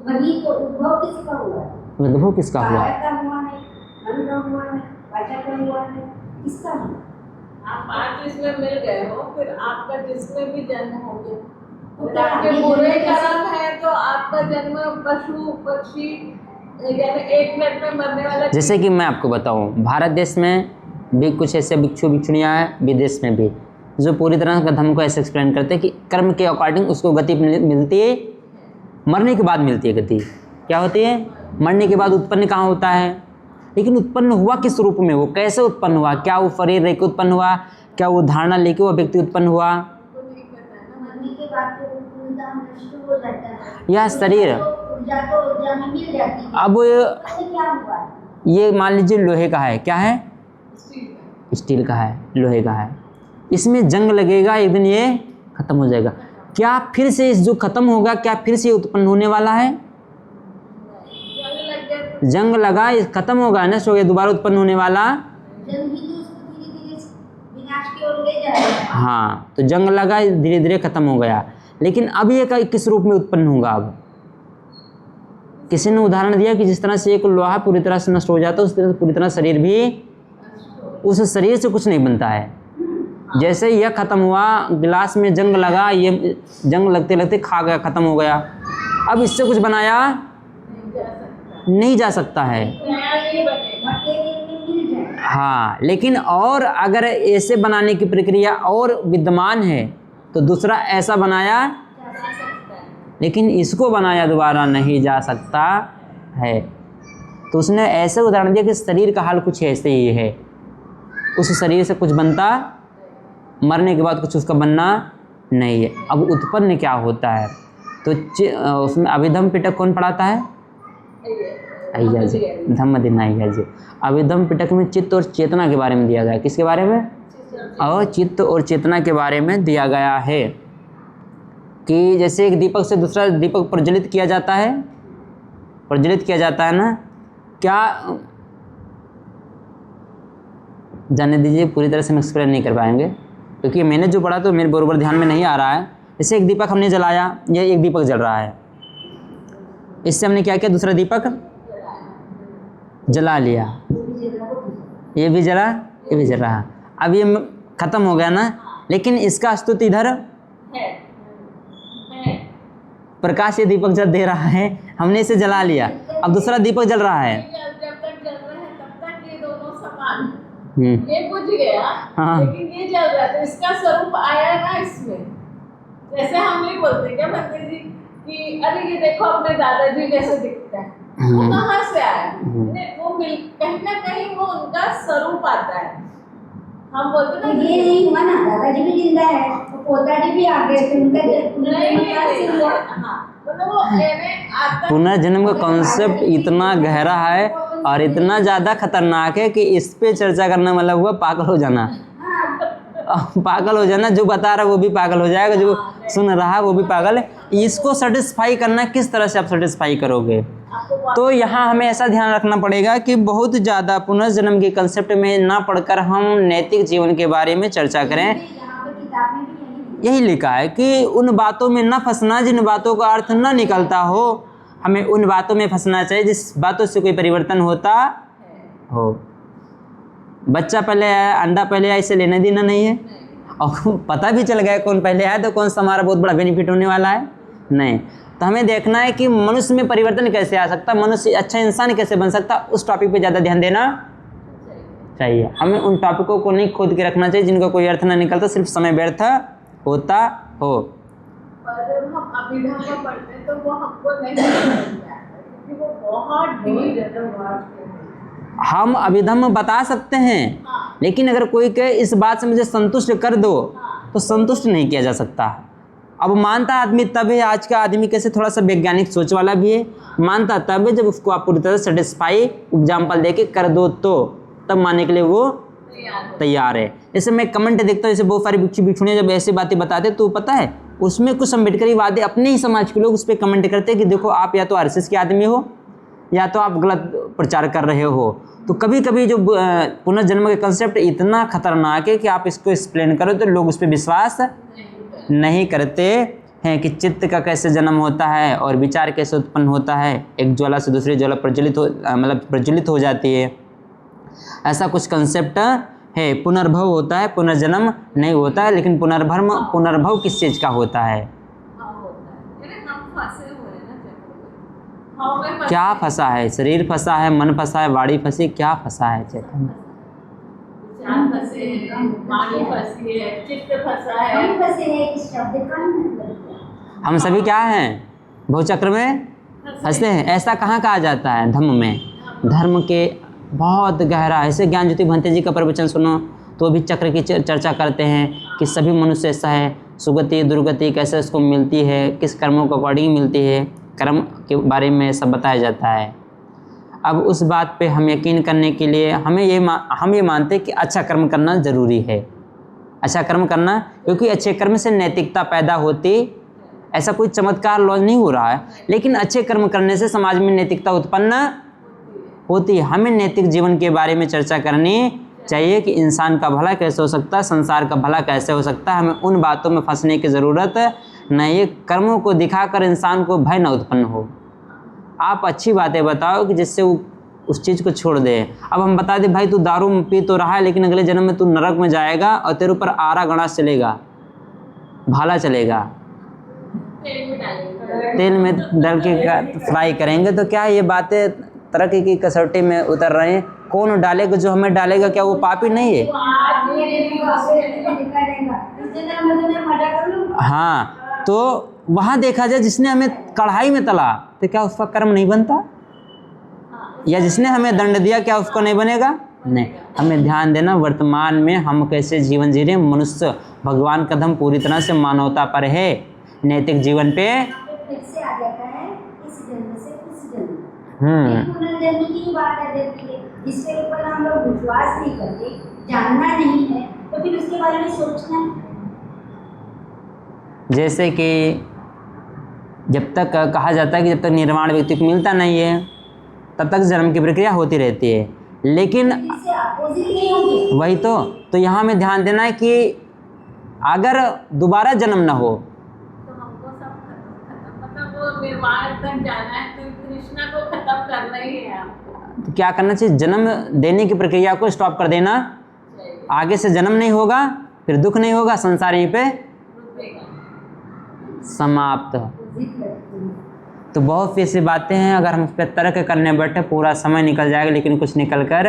वही तो उद्भव किसका हुआ है? उद्भव किसका हुआ? काया का हुआ है, मन का हुआ है, वाचा का हुआ है, किसका हुआ? आप आज इसमें मिल गए हो, फिर आपका जिसमें भी जन्म हो गया। तो अगर आपके आगे बुरे जन्म कैसे- कर्म है तो आपका जन्म पशु पक्षी यानी 1 मिनट में मरने वाला जैसे कि मैं आपको बताऊं, भारत देश में भी कुछ ऐसे भिक्षु भिक्षुणियाँ हैं, विदेश में भी, जो पूरी तरह का धर्म को ऐसे एक्सप्लेन करते हैं कि कर्म के अकॉर्डिंग उसको गति मिलती है, मरने के बाद मिलती है गति। क्या होती है? मरने के बाद उत्पन्न कहाँ होता है, लेकिन उत्पन्न हुआ किस रूप में, वो कैसे उत्पन्न हुआ, क्या वो शरीर लेके उत्पन्न हुआ, क्या वो धारणा लेके वो व्यक्ति उत्पन्न हुआ, मरने के बाद तो पूर्णतः नष्ट हो जाता है। या शरीर। ऊर्जा में मिल जाती है। अब उससे क्या हुआ? ये मान लीजिए लोहे का है, क्या है? स्टील का है, लोहे का है, इसमें जंग लगेगा, एक दिन ये खत्म हो जाएगा। क्या फिर से इस जो खत्म होगा, क्या फिर से उत्पन्न होने वाला है? जंग लगा, ये खत्म होगा, नष्ट हो गया, दोबारा उत्पन्न होने वाला। जंग ही तो उसको धीरे-धीरे विनाश की ओर ले जाएगा। हाँ, तो जंग लगा, धीरे धीरे खत्म हो गया, लेकिन अब ये किस रूप में उत्पन्न होगा? अब किसी ने उदाहरण दिया कि जिस तरह से एक लोहा पूरी तरह से नष्ट हो जाता है, उस तरह से पूरी तरह शरीर भी, उस शरीर से कुछ नहीं बनता है। जैसे यह खत्म हुआ, गिलास में जंग लगा, ये जंग लगते लगते खा गया, खत्म हो गया, अब इससे कुछ बनाया नहीं जा सकता है। मटेरियल में मिल जाए। हाँ, लेकिन और अगर ऐसे बनाने की प्रक्रिया और विद्यमान है तो दूसरा ऐसा बनाया, लेकिन इसको बनाया दोबारा नहीं जा सकता है। तो उसने ऐसे उदाहरण दिया कि शरीर का हाल कुछ ऐसे ही है, उस शरीर से कुछ बनता, मरने के बाद कुछ उसका बनना नहीं है। अब उत्पन्न क्या होता है? तो उसमें अभिधम पिटक कौन पढ़ाता है? अय्या जी, धम्मदिन अय्या जी। अभिधम पिटक में चित्त और चेतना के बारे में दिया गया। किसके बारे में? और चित्त और चेतना के बारे में दिया गया है कि जैसे एक दीपक से दूसरा दीपक प्रज्वलित किया जाता है, प्रज्वलित किया जाता है ना, क्या, जाने दीजिए, पूरी तरह से हम एक्सप्लेन नहीं कर पाएंगे क्योंकि मैंने जो पढ़ा तो मेरे बराबर ध्यान में नहीं आ रहा है। जैसे एक दीपक हमने जलाया, ये एक दीपक जल रहा है, इससे हमने क्या किया, दूसरा दीपक जला लिया, ये भी जला, ये भी जल रहा। अब ये खत्म हो गया ना, लेकिन इसका अस्तित्व इधर प्रकाश, ये दीपक जल दे रहा है, हमने इसे जला लिया, अब दूसरा दीपक जल रहा है। जब तक जल रहे हैं तब तक ये दोनों समान, ये बुझ गया, हाँ। लेकिन ये जल रहा था, इसका स्वरूप आया ना इसमें। जैसे हम नहीं बोलते क्या बंदे जी कि अरे ये देखो अपने दादाजी जैसे दिखता है, वो कहाँ से आया? वो मिल, कहीं ना कहीं वो उनका स्वरूप आता है। हम बोलते तो ना ये नहीं हुआ ना, दादाजी भी जिंदा है, तो पोताजी भी आ गए थे, उनका पुनर्जन्म का कॉन्सेप्ट इतना गहरा है और इतना ज़्यादा खतरनाक है कि इस पे चर्चा करना मतलब हुआ पागल हो जाना। पागल हो जाना, जो बता रहा है वो भी पागल हो जाएगा, जो सुन रहा है वो भी पागल है। इसको सेटिस्फाई करना किस तरह से आप सेटिस्फाई करोगे? तो यहाँ हमें ऐसा ध्यान रखना पड़ेगा कि बहुत ज़्यादा पुनर्जन्म के कंसेप्ट में ना पढ़कर हम नैतिक जीवन के बारे में चर्चा करें। यही लिखा है कि उन बातों में ना फंसना जिन बातों का अर्थ ना निकलता हो, हमें उन बातों में फंसना चाहिए जिस बातों से कोई परिवर्तन होता हो। बच्चा पहले आया, अंडा पहले आया, इसे लेना देना नहीं है, और पता भी चल गया कौन पहले आया तो कौन सा हमारा बहुत बड़ा बेनिफिट होने वाला है, नहीं। तो हमें देखना है कि मनुष्य में परिवर्तन कैसे आ सकता, मनुष्य अच्छा इंसान कैसे बन सकता, उस टॉपिक पे ज़्यादा ध्यान देना चाहिए। हमें उन टॉपिकों को नहीं खोद के रखना चाहिए जिनका कोई अर्थ ना निकलता, सिर्फ समय व्यर्थ होता हो। और जब हम अभिधम में पढ़ते हैं तो वो हमको नहीं समझ में आता क्योंकि वो बहुत डीप है। हम अभिधम बता सकते हैं, लेकिन अगर कोई कहे इस बात से मुझे संतुष्ट कर दो, तो संतुष्ट नहीं किया जा सकता। अब मानता आदमी तब है, आज का आदमी कैसे थोड़ा सा वैज्ञानिक सोच वाला भी है, मानता तब है जब उसको आप पूरी तरह सेटिस्फाई एग्जाम्पल देके कर दो तो तब मानने के लिए वो तैयार है। जैसे मैं कमेंट देखता हूँ, जैसे बहुत सारी भिक्षु भिक्षुणियाँ जब ऐसी बातें बताते तो पता है उसमें कुछ अम्बेडकरी वादे अपने ही समाज के लोग उस पर कमेंट करते हैं कि देखो आप या तो आरएसएस के आदमी हो या तो आप गलत प्रचार कर रहे हो। तो कभी कभी जो पुनर्जन्म के कंसेप्ट इतना खतरनाक है कि आप इसको एक्सप्लेन करो तो लोग उस पर विश्वास नहीं करते हैं कि चित्त का कैसे जन्म होता है और विचार कैसे उत्पन्न होता है, एक ज्वाला से दूसरी ज्वाला प्रज्वलित हो जाती है, ऐसा कुछ कंसेप्ट है। पुनर्भव होता है, पुनर्जन्म नहीं होता है। लेकिन पुनर्भव किस चीज़ का होता है? क्या फंसा है? शरीर फंसा है, मन फंसा है, वाणी फंसी, क्या फंसा है चेतन? हम सभी क्या हैं? भवचक्र में फंसे हैं। ऐसा कहाँ कहा जाता है? धम्म में। धर्म के बहुत गहरा, ऐसे ज्ञान ज्योति भंते जी का प्रवचन सुनो तो भी चक्र की चर्चा करते हैं कि सभी मनुष्य ऐसा है, सुगति दुर्गति कैसे उसको मिलती है, किस कर्मों को अकॉर्डिंग मिलती है, कर्म के बारे में सब बताया जाता है। अब उस बात पे हम यकीन करने के लिए हम ये मानते हैं कि अच्छा कर्म करना ज़रूरी है, अच्छा कर्म करना, क्योंकि अच्छे कर्म से नैतिकता पैदा होती। ऐसा कोई चमत्कार लॉन्च नहीं हो रहा है, लेकिन अच्छे कर्म करने से समाज में नैतिकता उत्पन्न होती है। हमें नैतिक जीवन के बारे में चर्चा करनी चाहिए कि इंसान का भला कैसे हो सकता है, संसार का भला कैसे हो सकता है। हमें उन बातों में फंसने की ज़रूरत नहीं है। कर्मों को दिखाकर इंसान को भय न उत्पन्न हो। आप अच्छी बातें बताओ कि जिससे वो उस चीज़ को छोड़ दे। अब हम बता दें भाई तू दारू पी तो रहा है लेकिन अगले जन्म में तू नरक में जाएगा और तेरे ऊपर आरा गणास चलेगा, भाला चलेगा, तेल में डाल के फ्राई करेंगे, तो क्या ये बातें तरक्की की कसौटी में उतर रहे हैं? कौन डालेगा? जो हमें डालेगा क्या वो पापी नहीं है? हाँ, तो वहाँ देखा जाए जिसने हमें कढ़ाई में तला तो क्या उसका कर्म नहीं बनता? या जिसने हमें दंड दिया क्या उसका नहीं बनेगा? नहीं। हमें ध्यान देना वर्तमान में हम कैसे जीवन जी रहे हैं। मनुष्य भगवान का धर्म पूरी तरह से मानवता पर है, नैतिक जीवन पे पुनर्जन्म की बात कर देती है, जिसके ऊपर हम लोग विश्वास नहीं करते, जानना नहीं है, तो फिर उसके बारे में सोचना। जैसे कि जब तक कहा जाता है कि जब तक निर्वाण व्यक्ति को मिलता नहीं है तब तक जन्म की प्रक्रिया होती रहती है, लेकिन वही तो यहाँ में ध्यान देना है कि अगर दोबारा जन्म ना हो तो हमको सब मतलब वो निर्वाण तक जाना है, तो कृष्णा को खत्म करना ही है आपको। तो क्या करना चाहिए? जन्म देने की प्रक्रिया को स्टॉप कर देना। आगे से जन्म नहीं होगा, फिर दुख नहीं होगा, संसार यहीं पे समाप्त। तो बहुत सी ऐसी बातें हैं, अगर हम उस पर तर्क करने बैठे पूरा समय निकल जाएगा, लेकिन कुछ निकल कर,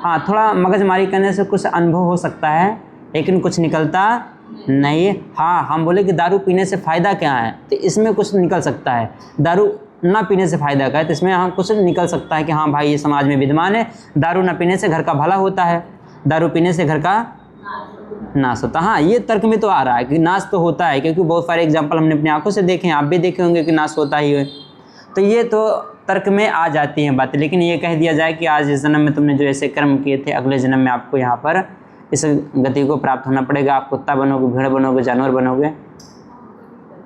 हाँ थोड़ा मगजमारी करने से कुछ अनुभव हो सकता है लेकिन कुछ निकलता नहीं। हाँ, हम बोले कि दारू पीने से फ़ायदा क्या है, तो इसमें कुछ निकल सकता है। दारू ना पीने से फ़ायदा क्या है, तो इसमें हाँ कुछ निकल सकता है कि हाँ भाई ये समाज में विद्यमान है, दारू ना पीने से घर का भला होता है, दारू पीने से घर का नाश होता है। हाँ, ये तर्क में तो आ रहा है कि नाश तो होता है, क्योंकि बहुत सारे एग्जाम्पल हमने अपनी आंखों से देखे हैं, आप भी देखे होंगे कि नाश होता ही है। तो ये तो तर्क में आ जाती हैं बातें। लेकिन ये कह दिया जाए कि आज इस जन्म में तुमने जो ऐसे कर्म किए थे, अगले जन्म में आपको यहाँ पर इस गति को प्राप्त होना पड़ेगा। आप कुत्ता बनोगे, भेड़ बनोगे, जानवर बनोगे।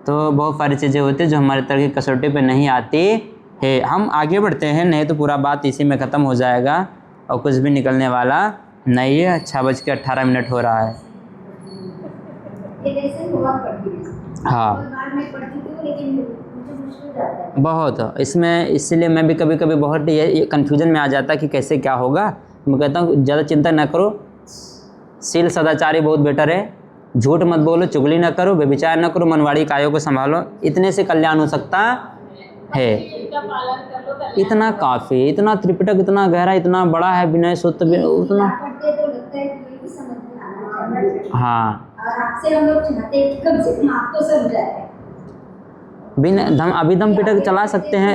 तो बहुत सारी चीज़ें होती हैं जो हमारे तर्क की कसौटी पे नहीं आती है। हम आगे बढ़ते हैं, नहीं तो पूरा बात इसी में ख़त्म हो जाएगा और कुछ भी निकलने वाला नहीं है। 6:18 हो रहा है। हाँ बहुत, इसमें इसलिए मैं भी कभी कभी बहुत ये कन्फ्यूजन में आ जाता कि कैसे क्या होगा। मैं कहता हूँ ज़्यादा चिंता ना करो, शील सदाचारी बहुत बेटर है, झूठ मत बोलो, चुगली ना करो, व्यभिचार ना करो, मनवाड़ी कायों को संभालो, इतने से कल्याण हो सकता है। इतना काफ़ी, इतना त्रिपिटक इतना गहरा, इतना बड़ा है, विनय सूत्र भी उतना। हाँ, आपसे हम लोग चाहते हैं कम से कम आपको समझाए। अभिधम पिटक चला सकते हैं,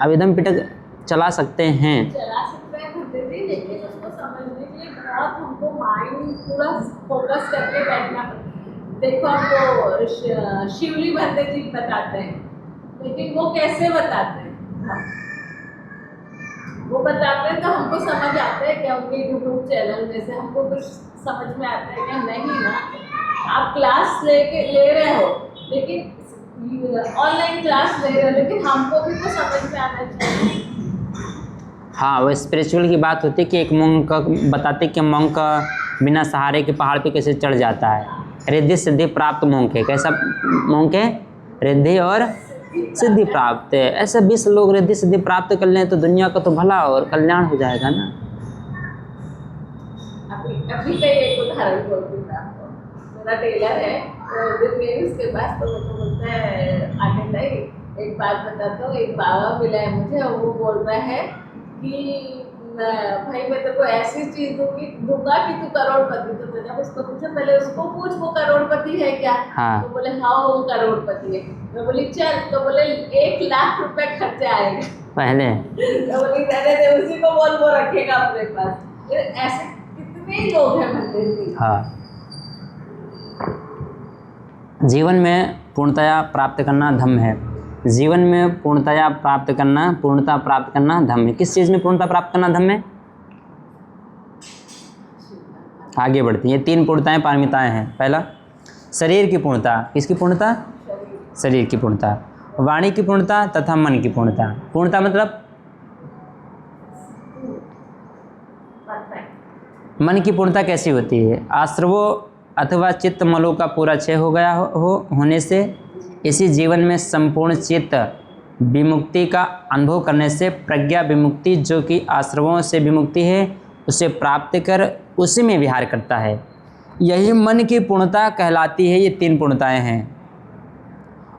अभिधम पिटक चला सकते हैं, लेकिन उसको समझने के लिए बहुत हमको माइंड पूरा फोकस करके बैठना पड़ता है। देखो हमको शिवली भंते जी बताते हैं, लेकिन वो कैसे बताते हैं? वो बताते हैं तो हमको समझ आता है कि उनके यूट्यूब चैनल में से हमको कुछ समझ में आता है कि नहीं ना, आप क्लास ले रहे हो, लेकिन ऑनलाइन क्लास ले रहे हो, लेकिन हमको भी तो समझ में आना चाहिए। हाँ, वो स्पिरिचुअल की बात होती है कि एक monk का बताते कि monk का बिना सहारे के पहाड़ पे कैसे चढ़ जाता है। रिद्धि सिद्धि प्राप्त monk है। कैसा monk है? रिद्धि और सिद्धि प्राप्त है। ऐसे 20 लोग रिद्धि सिद्धि प्राप्त कर लें तो दुनिया का तो भला और कल्याण हो जाएगा ना। अभी का एक उदाहरण बोलती हूँ आपको। मेरा टेलर है, तो उस दिन गई उसके पास, तो मुझे बोलता है आगे नहीं, एक बात बताता हूँ, एक बाबा मिला है मुझे और वो बोल रहा है कि भाई मैं तेरे को ऐसी चीज दूंगा कि तू करोड़पति। तो मैंने उसको पूछा, पहले उसको पूछ वो करोड़पति है क्या? हाँ। तो बोले हाँ वो करोड़पति है। मैं बोली चल, तो बोले 1 लाख रुपए खर्चा आएगा पहले। तो बोली रहने दे, उसी को बोल वो रखेगा अपने पास। ऐसे कितने लोग हैं मंदिर में। हाँ, जीवन में पूर्णतया प्राप्त करना धम्म है। जीवन में पूर्णतया प्राप्त करना, पूर्णता प्राप्त करना धम्म है। किस चीज़ में पूर्णता प्राप्त करना धम्म है? आगे बढ़ती हैं। ये 3 पूर्णताएं पारमिताएं हैं। पहला, शरीर की पूर्णता। किसकी पूर्णता? शरीर की पूर्णता। वाणी की पूर्णता तथा मन की पूर्णता। पूर्णता मतलब मन की पूर्णता कैसी होती है? आश्रवों अथवा चित्त मलों का पूरा क्षय हो गया होने से, इसी जीवन में संपूर्ण चित्त विमुक्ति का अनुभव करने से प्रज्ञा विमुक्ति, जो कि आश्रवों से विमुक्ति है, उसे प्राप्त कर उसी में विहार करता है। यही मन की पूर्णता कहलाती है। ये 3 पूर्णताएं हैं।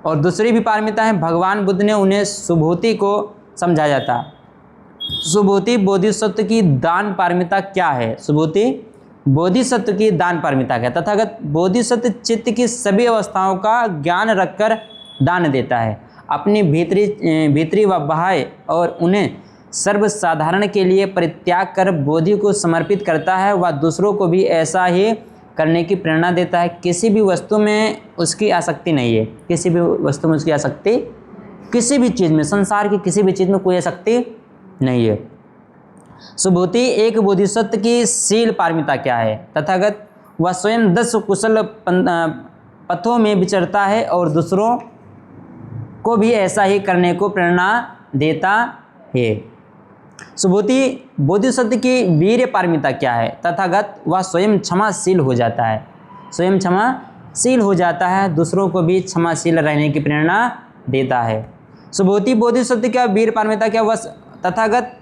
और दूसरी भी पारमिता है। भगवान बुद्ध ने उन्हें सुभूति को समझाया जाता। सुभूति बोधिसत्व की दान पारमिता क्या है? सुभूति बोधिसत्व की दान पारमिता क्या? तथागत बोधिसत्व चित्त की सभी अवस्थाओं का ज्ञान रखकर दान देता है, अपनी भीतरी व बाह्य और उन्हें सर्वसाधारण के लिए परित्याग कर बोधि को समर्पित करता है। वह दूसरों को भी ऐसा ही करने की प्रेरणा देता है। किसी भी वस्तु में उसकी आसक्ति नहीं है। किसी भी वस्तु में उसकी आसक्ति, किसी भी चीज़ में, संसार की किसी भी चीज़ में कोई आसक्ति नहीं है। सुभूति एक बोधिसत्व की शील पारमिता क्या है? तथागत वह स्वयं 10 कुशल पथों में विचरता है और दूसरों को भी ऐसा ही करने को प्रेरणा देता है। सुभूति बोधिसत्व की वीर्य पारमिता क्या है? तथागत वह स्वयं क्षमाशील हो जाता है। स्वयं क्षमाशील हो जाता है, दूसरों को भी क्षमाशील रहने की प्रेरणा देता है। सुभूति बोधिसत्व का वीर पारमिता क्या? वह तथागत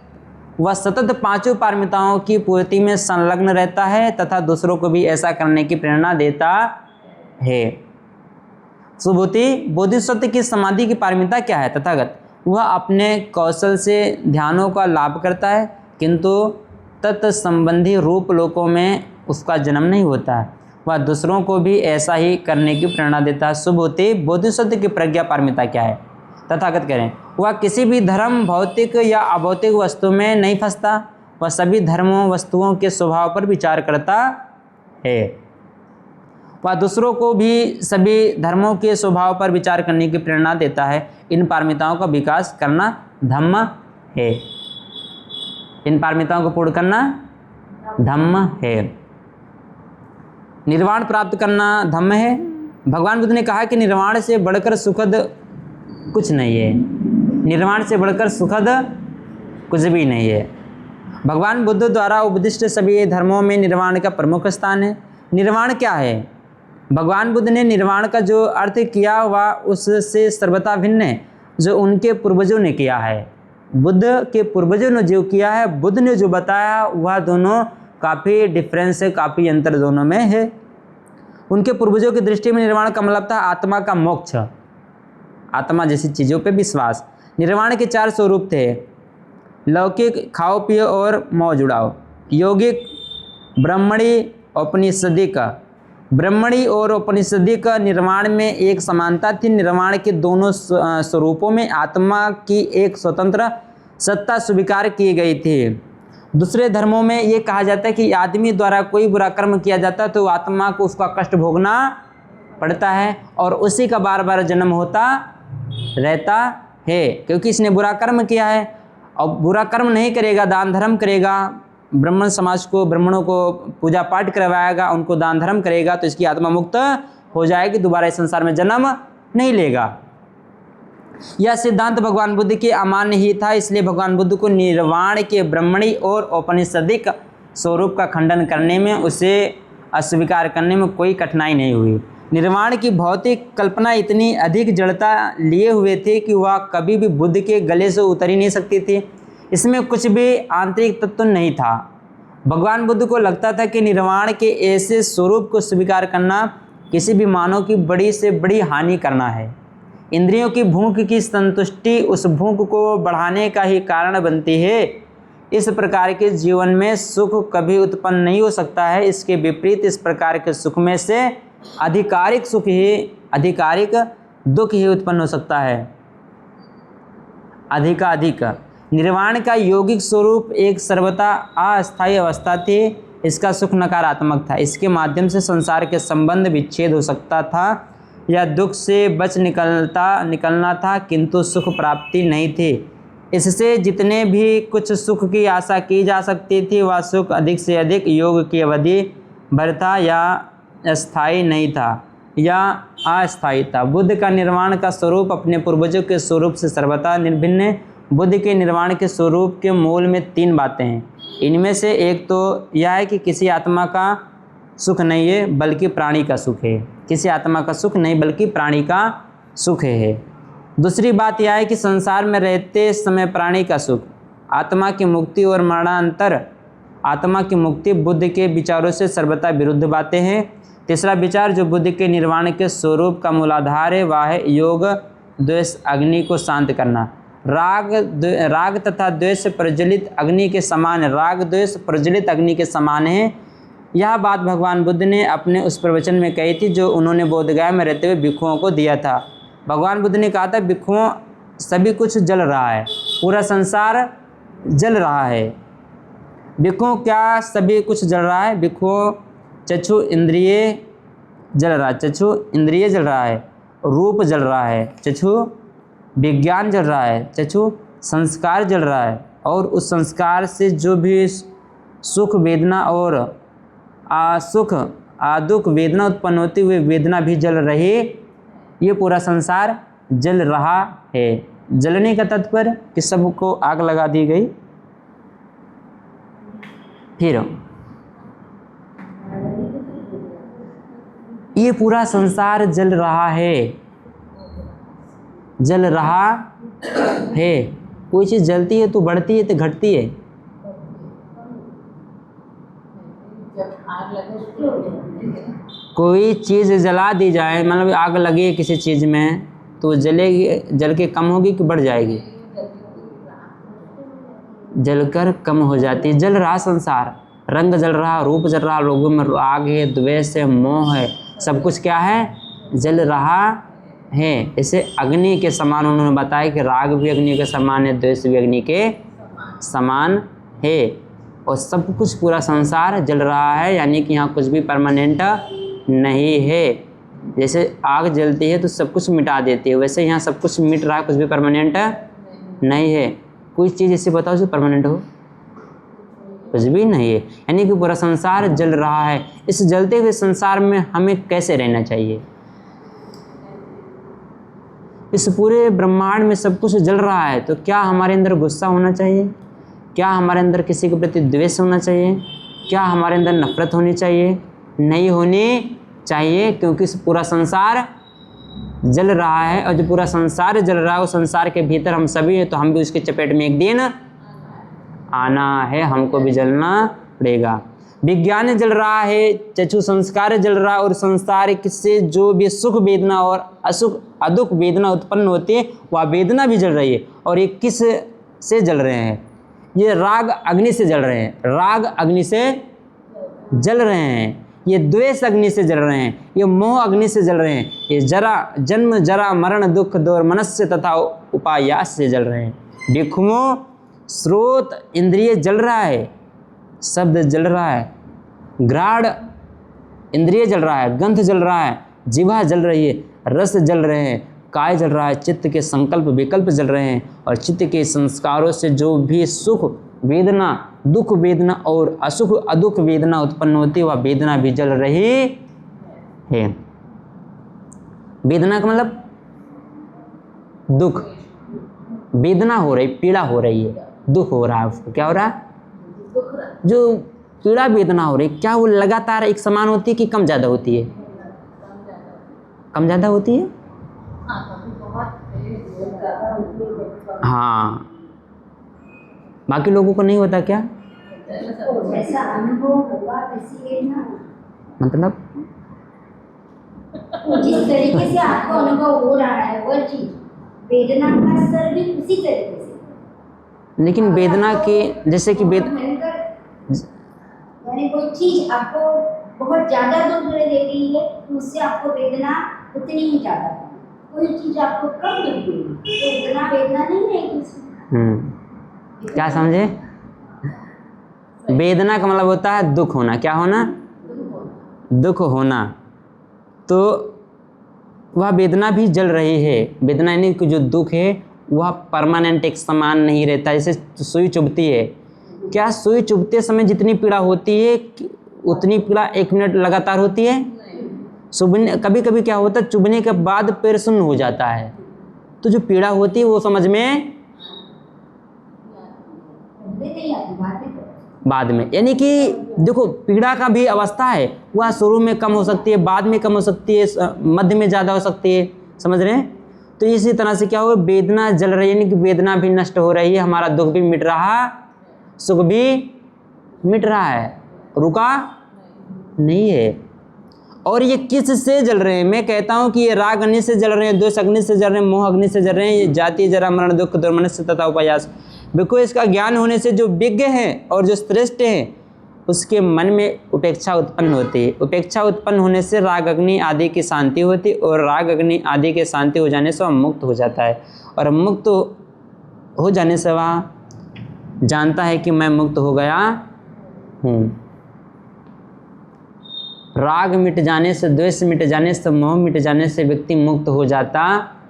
वह सतत 5 पारमिताओं की पूर्ति में संलग्न रहता है तथा दूसरों को भी ऐसा करने की प्रेरणा देता है। सुभूति बोधिसत्व की समाधि की पारमिता क्या है? तथागत वह अपने कौशल से ध्यानों का लाभ करता है, किंतु तत्संबंधी रूप लोकों में उसका जन्म नहीं होता है। वह दूसरों को भी ऐसा ही करने की प्रेरणा देता है। सुभूति बोधिसत्व की प्रज्ञा पारमिता क्या है? तथागत करें, वह किसी भी धर्म, भौतिक या अभौतिक वस्तु में नहीं फंसता। वह सभी धर्मों वस्तुओं के स्वभाव पर विचार करता है। वह दूसरों को भी सभी धर्मों के स्वभाव पर विचार करने की प्रेरणा देता है। इन पारमिताओं का विकास करना धम्म है। इन पारमिताओं को पूर्ण करना धम्म है। निर्वाण प्राप्त करना धम्म है। भगवान बुद्ध ने कहा कि निर्वाण से बढ़कर सुखद कुछ नहीं है। निर्वाण से बढ़कर सुखद कुछ भी नहीं है। भगवान बुद्ध द्वारा उपदिष्ट सभी धर्मों में निर्वाण का प्रमुख स्थान है। निर्वाण क्या है? भगवान बुद्ध ने निर्वाण का जो अर्थ किया वह उससे सर्वथा भिन्न है जो उनके पूर्वजों ने किया है। बुद्ध के पूर्वजों ने जो किया है, बुद्ध ने जो बताया, वह दोनों काफ़ी डिफरेंस है, काफ़ी अंतर दोनों में है। उनके पूर्वजों की दृष्टि में निर्वाण का मतलब था आत्मा का मोक्ष, आत्मा जैसी चीज़ों पे विश्वास। निर्वाण के 4 स्वरूप थे: लौकिक, खाओ पियो और मौज उड़ाओ; यौगिक, ब्रह्मणी, औपनिषदिक। ब्रह्मणी और औपनिषदिक निर्वाण में एक समानता थी। निर्वाण के दोनों स्वरूपों में आत्मा की एक स्वतंत्र सत्ता स्वीकार की गई थी। दूसरे धर्मों में ये कहा जाता है कि आदमी द्वारा कोई बुरा कर्म किया जाता है तो आत्मा को उसका कष्ट भोगना पड़ता है और उसी का बार बार जन्म होता रहता है, क्योंकि इसने बुरा कर्म किया है। और बुरा कर्म नहीं करेगा, दान धर्म करेगा, ब्राह्मण समाज को, ब्राह्मणों को पूजा पाठ करवाएगा, उनको दान धर्म करेगा, तो इसकी आत्मा मुक्त हो जाएगी, दोबारा इस संसार में जन्म नहीं लेगा। यह सिद्धांत भगवान बुद्ध के अमान्य ही था, इसलिए भगवान बुद्ध को निर्वाण के ब्रह्मणी और औपनिषदिक स्वरूप का खंडन करने में, उसे अस्वीकार करने में कोई कठिनाई नहीं हुई। निर्वाण की भौतिक कल्पना इतनी अधिक जड़ता लिए हुए थे कि वह कभी भी बुद्ध के गले से उतर ही नहीं सकती थी। इसमें कुछ भी आंतरिक तत्व नहीं था। भगवान बुद्ध को लगता था कि निर्वाण के ऐसे स्वरूप को स्वीकार करना किसी भी मानव की बड़ी से बड़ी हानि करना है। इंद्रियों की भूख की संतुष्टि उस भूख को बढ़ाने का ही कारण बनती है। इस प्रकार के जीवन में सुख कभी उत्पन्न नहीं हो सकता है। इसके विपरीत इस प्रकार के सुख में से आधिकारिक दुख ही उत्पन्न हो सकता है। अधिकाधिक निर्वाण का यौगिक स्वरूप एक सर्वथा अस्थायी अवस्था थी। इसका सुख नकारात्मक था। इसके माध्यम से संसार के संबंध विच्छेद हो सकता था या दुख से बच निकलना था, किंतु सुख प्राप्ति नहीं थी। इससे जितने भी कुछ सुख की आशा की जा सकती थी, वह सुख अधिक से अधिक योग की अवधि भर था या अस्थायी नहीं था या अस्थायी था। बुद्ध का निर्वाण का स्वरूप अपने पूर्वजों के स्वरूप से सर्वथा निर्भिन्न है। बुद्ध के निर्वाण के स्वरूप के मूल में 3 बातें हैं। इनमें से एक तो यह है कि किसी आत्मा का सुख नहीं है बल्कि प्राणी का सुख है। किसी आत्मा का सुख नहीं बल्कि प्राणी का सुख है। दूसरी बात यह है कि संसार में रहते समय प्राणी का सुख, आत्मा की मुक्ति और मरणांतर आत्मा की मुक्ति बुद्ध के विचारों से सर्वथा विरुद्ध बातें हैं। तीसरा विचार जो बुद्ध के निर्वाण के स्वरूप का मूलाधार है, वह है योग द्वेष अग्नि को शांत करना। राग तथा द्वेष प्रज्वलित अग्नि के समान, राग द्वेष प्रज्वलित अग्नि के समान है। यह बात भगवान बुद्ध ने अपने उस प्रवचन में कही थी जो उन्होंने बोधगया में रहते हुए भिक्षुओं को दिया था। भगवान बुद्ध ने कहा था, भिक्षुओं सभी कुछ जल रहा है, पूरा संसार जल रहा है। भिक्षुओं क्या सभी कुछ जल रहा है? भिक्षुओं चक्षु इंद्रिय जल रहा है, चक्षु इंद्रिय जल रहा है, रूप जल रहा है, चक्षु विज्ञान जल रहा है, चक्षु संस्कार जल रहा है, और उस संस्कार से जो भी सुख वेदना और असुख दुख वेदना उत्पन्न होती हुई वेदना भी जल रही। ये पूरा संसार जल रहा है। जलने का तात्पर्य कि सबको आग लगा दी गई। फिर ये पूरा संसार जल रहा है, जल रहा है। कोई चीज़ जलती है तो बढ़ती है तो घटती है? कोई चीज़ जला दी जाए, मतलब आग लगी किसी चीज़ में, तो जलेगी, जल के कम होगी कि बढ़ जाएगी? जलकर कम हो जाती है। जल रहा संसार, रंग जल रहा, रूप जल रहा, लोगों में राग है, द्वेष है, मोह है, सब कुछ क्या है? जल रहा है। इसे अग्नि के समान उन्होंने बताया कि राग भी अग्नि के समान है, द्वेष भी अग्नि के समान है, और सब कुछ पूरा संसार जल रहा है। यानी कि यहाँ कुछ भी परमानेंट नहीं है। जैसे आग जलती है तो सब कुछ मिटा देती है, वैसे यहाँ सब कुछ मिट रहा है, कुछ भी परमानेंट नहीं है। कोई चीज़ ऐसे बताओ जो परमानेंट हो? कुछ भी नहीं है। यानी कि पूरा संसार जल रहा है। इस जलते हुए संसार में हमें कैसे रहना चाहिए? इस पूरे ब्रह्मांड में सब कुछ जल रहा है, तो क्या हमारे अंदर गुस्सा होना चाहिए? क्या हमारे अंदर किसी के प्रति द्वेष होना चाहिए? क्या हमारे अंदर नफरत होनी चाहिए? नहीं होनी चाहिए, क्योंकि इस पूरा संसार जल रहा है, और जो पूरा संसार जल रहा है उस संसार के भीतर हम सभी हैं, तो हम भी उसके चपेट में एक दिन आना है, हमको भी जलना पड़ेगा। विज्ञान जल रहा है, चक्षु संस्कार जल रहा है, और संसार किससे जो भी सुख वेदना और अदुख वेदना उत्पन्न होती है वह वेदना भी जल रही है। और ये किस से जल रहे हैं? ये राग अग्नि से जल रहे हैं, राग अग्नि से जल रहे हैं। ये द्वेष अग्नि से जल रहे हैं, ये मोह अग्नि से जल रहे हैं, ये जन्म जरा मरण दुख दोर मनस्य तथा उपायास से जल रहे हैं। भिक्षुओं स्रोत इंद्रिय जल रहा है, शब्द जल रहा है, घ्राण इंद्रिय जल रहा है, गंध जल रहा है, जिह्वा जल रही है, रस जल रहे हैं, काय जल रहा है, चित्त के संकल्प विकल्प जल रहे हैं, और चित्त के संस्कारों से जो भी सुख वेदना, दुख वेदना और असुख अदुख वेदना उत्पन्न होती है, वह वेदना भी जल रही है। वेदना का मतलब दुख, वेदना हो रही, पीड़ा हो रही है, दुख हो रहा है, उसको क्या हो रहा है, जो पीड़ा वेदना हो रही, क्या वो लगातार एक समान होती है कि कम ज़्यादा होती है? कम ज़्यादा होती है। हाँ, बाकी लोगों को नहीं होता क्या? जैसा अनुभव होगा वैसी वेदना, मतलब जिस तरीके से आपको अनुभव हो रहा है वह चीज, वेदना का स्तर भी उसी तरीके से। लेकिन वेदना के जैसे कि यानी कोई चीज आपको बहुत ज्यादा दुख दे रही है तो उससे आपको वेदना उतनी ही ज्यादा, कोई चीज आपको कम दुख देगी तो उतना वेदना नहीं रहेगी उसमें। क्या समझे? वेदना का मतलब होता है दुख होना। क्या होना? दुख होना। तो वह वेदना भी जल रही है। वेदना यानी कि जो दुख है वह परमानेंट एक समान नहीं रहता। जैसे सुई चुभती है, क्या सुई चुभते समय जितनी पीड़ा होती है उतनी पीड़ा 1 मिनट लगातार होती है? चुभने, कभी कभी क्या होता है चुभने के बाद पैर शून्य हो जाता है, तो जो पीड़ा होती है वो समझ में बाद में, यानी कि देखो पीड़ा का भी अवस्था है, वह शुरू में कम हो सकती है, बाद में कम हो सकती है, मध्य में ज़्यादा हो सकती है। समझ रहे हैं? तो इसी तरह से क्या हो, वेदना जल रही है, यानी कि वेदना भी नष्ट हो रही है, हमारा दुख भी मिट रहा, सुख भी मिट रहा है, रुका नहीं है। और ये किस से जल रहे हैं? मैं कहता हूँ कि ये राग अग्नि से जल रहे हैं, द्वेष अग्नि से जल रहे हैं, मोह अग्नि से जल रहे हैं, ये जाति जरा मरण दुख दुर्मनस्य तथा उपयास। बिल्कुल इसका ज्ञान होने से जो विज्ञ हैं और जो श्रेष्ठ हैं उसके मन में उपेक्षा उत्पन्न होती है। उपेक्षा उत्पन्न होने से राग अग्नि आदि की शांति होती, और राग अग्नि आदि की शांति हो जाने से वह मुक्त हो जाता है, और मुक्त हो जाने से वह जानता है कि मैं मुक्त हो गया हूँ। राग मिट जाने से, द्वेष मिट जाने से, मोह मिट जाने से व्यक्ति मुक्त हो जाता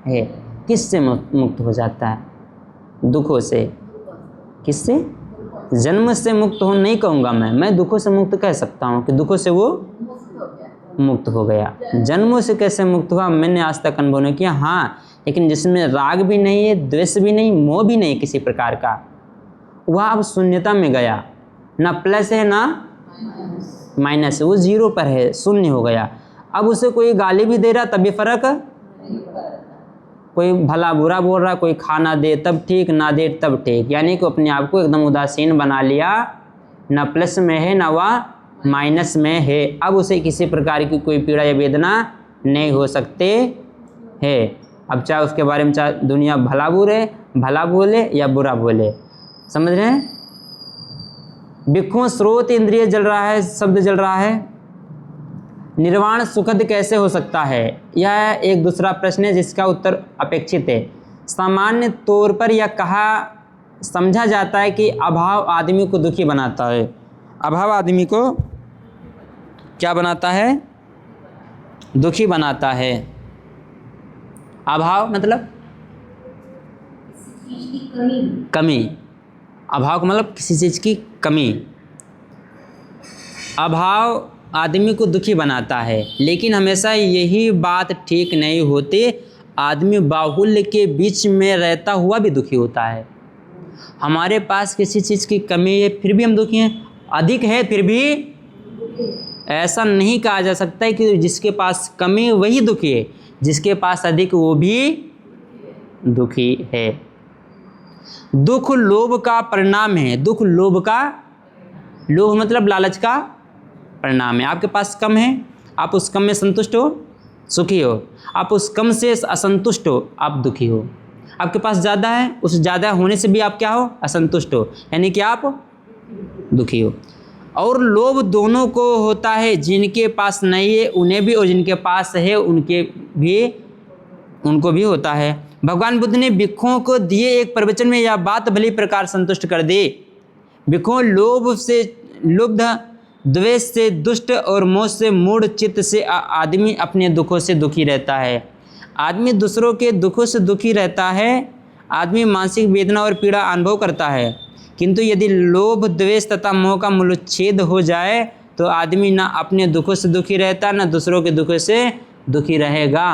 है। किससे मुक्त हो जाता है? दुखों से। किससे? जन्म से मुक्त हो नहीं कहूँगा मैं दुखों से मुक्त कह सकता हूँ कि दुखों से वो मुक्त हो गया। जन्मों से कैसे मुक्त हुआ मैंने आज तक अनुभव नहीं किया। हाँ, लेकिन जिसमें राग भी नहीं है, द्वेष भी नहीं, मोह भी नहीं किसी प्रकार का, वह अब शून्यता में गया, ना प्लस है ना माइनस है, वो 0 पर है, शून्य हो गया। अब उसे कोई गाली भी दे रहा तब भी फर्क, कोई भला बुरा बोल रहा, कोई खाना दे तब ठीक, ना दे तब ठीक, यानी कि अपने आप को एकदम उदासीन बना लिया, ना प्लस में है ना वह माइनस में है। अब उसे किसी प्रकार की कोई पीड़ा या वेदना नहीं हो सकते है। अब चाहे उसके बारे में चाहे दुनिया भला बोले या बुरा बोले। समझ रहे हैं? विखों स्रोत इंद्रिय जल रहा है, शब्द जल रहा है। निर्वाण सुखद कैसे हो सकता है? यह एक दूसरा प्रश्न है जिसका उत्तर अपेक्षित है। सामान्य तौर पर यह कहा समझा जाता है कि अभाव आदमी को दुखी बनाता है। अभाव आदमी को क्या बनाता है? दुखी बनाता है। अभाव मतलब कमी। अभाव का मतलब किसी चीज़ की कमी। अभाव आदमी को दुखी बनाता है, लेकिन हमेशा यही बात ठीक नहीं होती। आदमी बाहुल्य के बीच में रहता हुआ भी दुखी होता है। हमारे पास किसी चीज़ की कमी है फिर भी हम दुखी हैं, अधिक है फिर भी ऐसा नहीं कहा जा सकता है कि जिसके पास कमी वही दुखी है, जिसके पास अधिक वो भी दुखी है। दुख लोभ का परिणाम है। दुख लोभ मतलब लालच का परिणाम है। आपके पास कम है, आप उस कम में संतुष्ट हो, सुखी हो। आप उस कम से असंतुष्ट हो, आप दुखी हो। आपके पास ज़्यादा है, उस ज़्यादा होने से भी आप क्या हो? असंतुष्ट हो, यानी कि आप दुखी हो। और लोभ दोनों को होता है, जिनके पास नहीं है उन्हें भी, और जिनके पास है उनको भी होता है। भगवान बुद्ध ने भिक्षुओं को दिए एक प्रवचन में यह बात भली प्रकार संतुष्ट कर दी। भिक्षुओं लोभ से लुब्ध द्वेष से दुष्ट और मोह से मूढ़ चित्त से आदमी अपने दुखों से दुखी रहता है। आदमी दूसरों के दुखों से दुखी रहता है, आदमी मानसिक वेदना और पीड़ा अनुभव करता है। किंतु यदि लोभ द्वेष तथा मोह का मूलोच्छेद हो जाए तो आदमी ना अपने दुखों से दुखी रहता, ना दूसरों के दुखों से दुखी रहेगा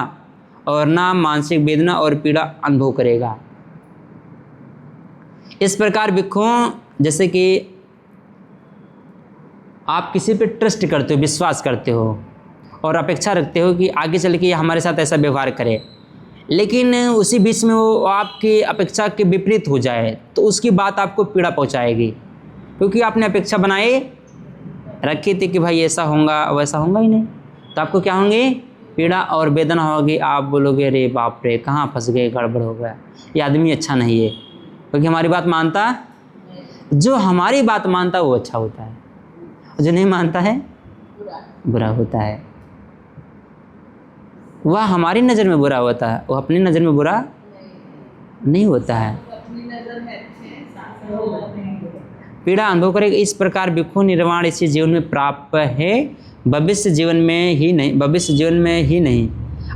और ना मानसिक वेदना और पीड़ा अनुभव करेगा। इस प्रकार भिक्षुओं, जैसे कि आप किसी पे ट्रस्ट करते हो, विश्वास करते हो और अपेक्षा रखते हो कि आगे चल के हमारे साथ ऐसा व्यवहार करे, लेकिन उसी बीच में वो आपकी अपेक्षा के विपरीत हो जाए तो उसकी बात आपको पीड़ा पहुंचाएगी, क्योंकि आपने अपेक्षा बनाए रखी थी कि भाई ऐसा होगा, वैसा होगा ही नहीं, तो आपको क्या होंगे, पीड़ा और वेदना होगी। आप बोलोगे अरे बाप रे, कहाँ फंस गए, गड़बड़ हो गया, ये आदमी अच्छा नहीं है, क्योंकि हमारी बात मानता, जो हमारी बात मानता वो अच्छा होता है, जो नहीं मानता है बुरा होता है। वह हमारी नज़र में बुरा होता है, वो अपनी नज़र में बुरा नहीं होता है। पीड़ा अनुभव करेगा। इस प्रकार भिक्षु निर्वाण इसी जीवन में प्राप्त है, भविष्य जीवन में ही नहीं।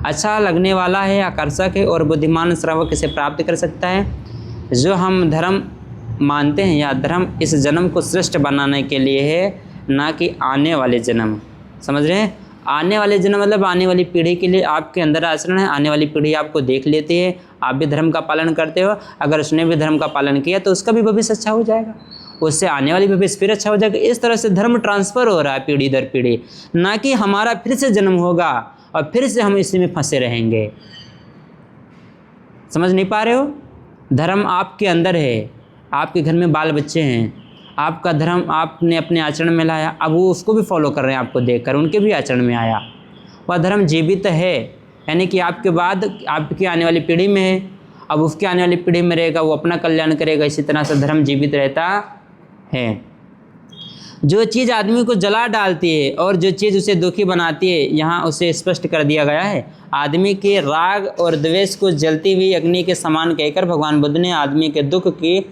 अच्छा लगने वाला है, आकर्षक है और बुद्धिमान श्रावक इसे प्राप्त कर सकता है। जो हम धर्म मानते हैं या धर्म इस जन्म को श्रेष्ठ बनाने के लिए है, ना कि आने वाले जन्म। समझ रहे हैं? आने वाले जन्म मतलब आने वाली पीढ़ी के लिए आपके अंदर आचरण है, आने वाली पीढ़ी आपको देख लेती है, आप भी धर्म का पालन करते हो, अगर उसने भी धर्म का पालन किया तो उसका भी भविष्य अच्छा हो जाएगा, उससे आने वाली भविष्य फिर अच्छा हो जाएगा। इस तरह से धर्म ट्रांसफ़र हो रहा है पीढ़ी दर पीढ़ी, ना कि हमारा फिर से जन्म होगा और फिर से हम इसी में फंसे रहेंगे। समझ नहीं पा रहे हो? धर्म आपके अंदर है, आपके घर में बाल बच्चे हैं, आपका धर्म आपने अपने आचरण में लाया, अब वो उसको भी फॉलो कर रहे हैं, आपको देखकर उनके भी आचरण में आया। वह धर्म जीवित है, यानी कि आपके बाद आपकी आने वाली पीढ़ी में है, अब उसकी आने वाली पीढ़ी में रहेगा, वो अपना कल्याण करेगा। इसी तरह से धर्म जीवित रहता है। जो चीज़ आदमी को जला डालती है और जो चीज़ उसे दुखी बनाती है, यहाँ उसे स्पष्ट कर दिया गया है। आदमी के राग और द्वेष को जलती हुई अग्नि के समान कहकर भगवान बुद्ध ने आदमी के दुख की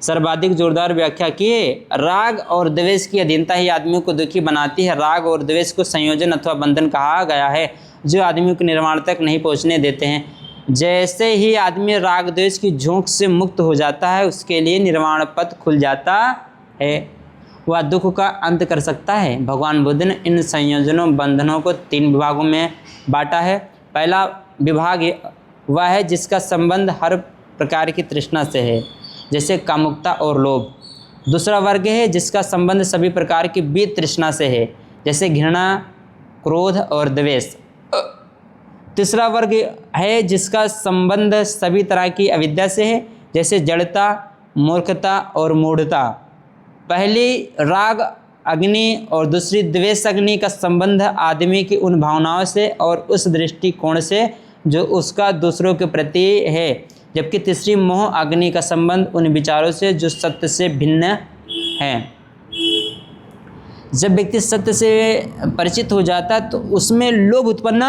सर्वाधिक जोरदार व्याख्या की है। राग और द्वेष की अधीनता ही आदमी को दुखी बनाती है। राग और द्वेष को संयोजन अथवा बंधन कहा गया है, जो आदमी को निर्वाण तक नहीं पहुँचने देते हैं। जैसे ही आदमी राग द्वेष की झोंक से मुक्त हो जाता है, उसके लिए निर्वाण पथ खुल जाता है, वह दुख का अंत कर सकता है। भगवान बुद्ध ने इन संयोजनों बंधनों को 3 विभागों में बांटा है। पहला विभाग वह है जिसका संबंध हर प्रकार की तृष्णा से है, जैसे कामुकता और लोभ। दूसरा वर्ग है जिसका संबंध सभी प्रकार की बीज तृष्णा से है, जैसे घृणा, क्रोध और द्वेष। तीसरा वर्ग है जिसका संबंध सभी तरह की अविद्या से है, जैसे जड़ता, मूर्खता और मूढ़ता। पहली राग अग्नि और दूसरी द्वेष अग्नि का संबंध आदमी की उन भावनाओं से और उस दृष्टिकोण से जो उसका दूसरों के प्रति है, जबकि तीसरी मोह अग्नि का संबंध उन विचारों से जो सत्य से भिन्न है। जब व्यक्ति सत्य से परिचित हो जाता है तो उसमें लोभ उत्पन्न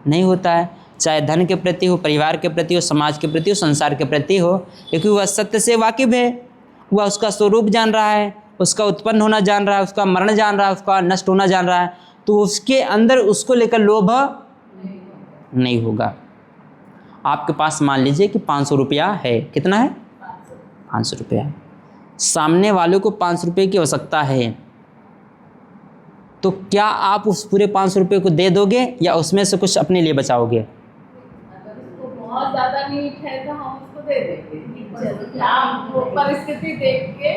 नहीं होता है, चाहे धन के प्रति हो, परिवार के प्रति हो, समाज के प्रति हो, संसार के प्रति हो, क्योंकि वह सत्य से वाकिफ है। वह उसका स्वरूप जान रहा है, उसका उत्पन्न होना जान रहा है, उसका मरण जान रहा है, उसका नष्ट होना जान रहा है, तो उसके अंदर उसको लेकर लोभ नहीं होगा। आपके पास मान लीजिए कि 500 रुपया है, कितना है? 500 रुपया। सामने वालों को 500 रुपये की आवश्यकता है, तो क्या आप उस पूरे 500 रुपये को दे दोगे या उसमें से कुछ अपने लिए बचाओगे? अगर उसको बहुत ज़्यादा नीड है तो हम उसको दे देंगे। आप वो परिस्थिति देख के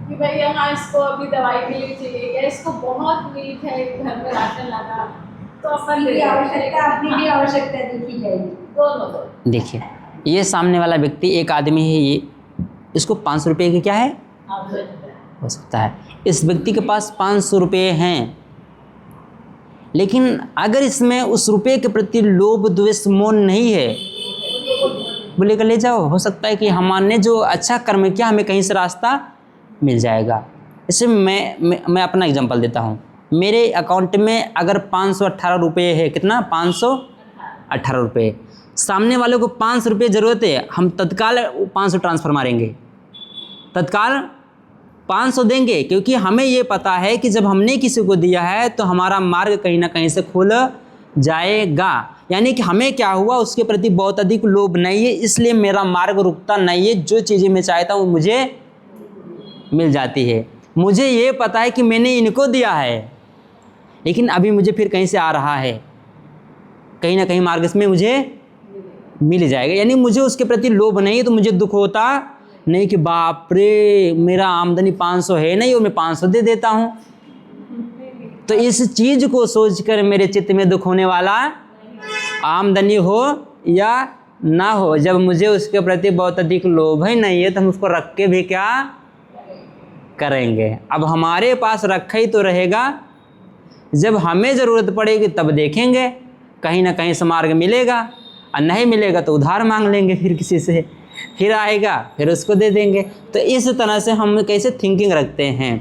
कि भाई यहाँ इसको अभी दवाई के लिए चाहिए या इसको बहुत नीड है, घर में राशन लगा, तो अपन अपनी आवश्यकता अपनी भी आवश्यकता देखी जाएगी, दोनों। देखिए, ये सामने वाला व्यक्ति एक आदमी है, ये इसको 500 रुपये की क्या है हो सकता है। इस व्यक्ति के पास 500 रुपये हैं, लेकिन अगर इसमें उस रुपये के प्रति लोभ द्वेष मोह नहीं है, बोलेगा ले जाओ, हो सकता है कि हमने जो अच्छा कर्म किया हमें कहीं से रास्ता मिल जाएगा। इससे मैं अपना एग्जांपल देता हूँ। मेरे अकाउंट में अगर 518 रुपये है, कितना? 518 रुपये। सामने वाले को 500 रुपये ज़रूरत है, हम तत्काल 500 ट्रांसफ़र मारेंगे, तत्काल 500 देंगे, क्योंकि हमें ये पता है कि जब हमने किसी को दिया है तो हमारा मार्ग कहीं ना कहीं से खुल जाएगा। यानी कि हमें क्या हुआ, उसके प्रति बहुत अधिक लोभ नहीं है, इसलिए मेरा मार्ग रुकता नहीं है। जो चीज़ें मैं चाहता हूँ मुझे मिल जाती है। मुझे ये पता है कि मैंने इनको दिया है, लेकिन अभी मुझे फिर कहीं से आ रहा है, कहीं ना कहीं मार्ग में मुझे मिल जाएगा। यानी मुझे उसके प्रति लोभ नहीं है, तो मुझे दुख होता नहीं कि बाप रे मेरा आमदनी 500 है नहीं और मैं 500 दे देता हूँ। तो इस चीज़ को सोचकर मेरे चित्त में दुख होने वाला, आमदनी हो या ना हो, जब मुझे उसके प्रति बहुत अधिक लोभ ही नहीं है तो हम उसको रख के भी क्या करेंगे। अब हमारे पास रखा ही तो रहेगा, जब हमें ज़रूरत पड़ेगी तब देखेंगे, कहीं ना कहीं से मार्ग मिलेगा, और नहीं मिलेगा तो उधार मांग लेंगे फिर किसी से, फिर आएगा फिर उसको दे देंगे। तो इस तरह से हम कैसे थिंकिंग रखते हैं।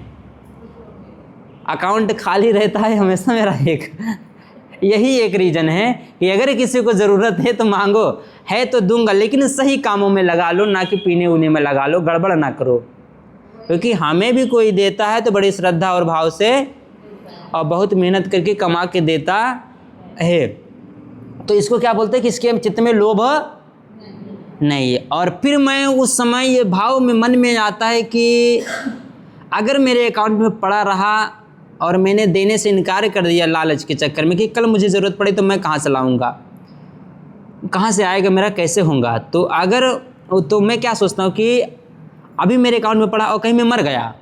अकाउंट खाली रहता है हमेशा मेरा, यही एक रीज़न है कि अगर किसी को ज़रूरत है तो मांगो, है तो दूंगा, लेकिन सही कामों में लगा लो, ना कि पीने उने में लगा लो, गड़बड़ ना करो। क्योंकि हमें भी कोई देता है तो बड़ी श्रद्धा और भाव से और बहुत मेहनत करके कमा के देता है, तो इसको क्या बोलते हैं कि इसके चित्त में लोभ नहीं है। और फिर मैं उस समय ये भाव में मन में आता है कि अगर मेरे अकाउंट में पड़ा रहा और मैंने देने से इनकार कर दिया लालच के चक्कर में कि कल मुझे ज़रूरत पड़े तो मैं कहाँ से लाऊंगा, कहाँ से आएगा, मेरा कैसे होगा। तो मैं क्या सोचता हूँ कि अभी मेरे अकाउंट में पड़ा और कहीं मैं मर गया,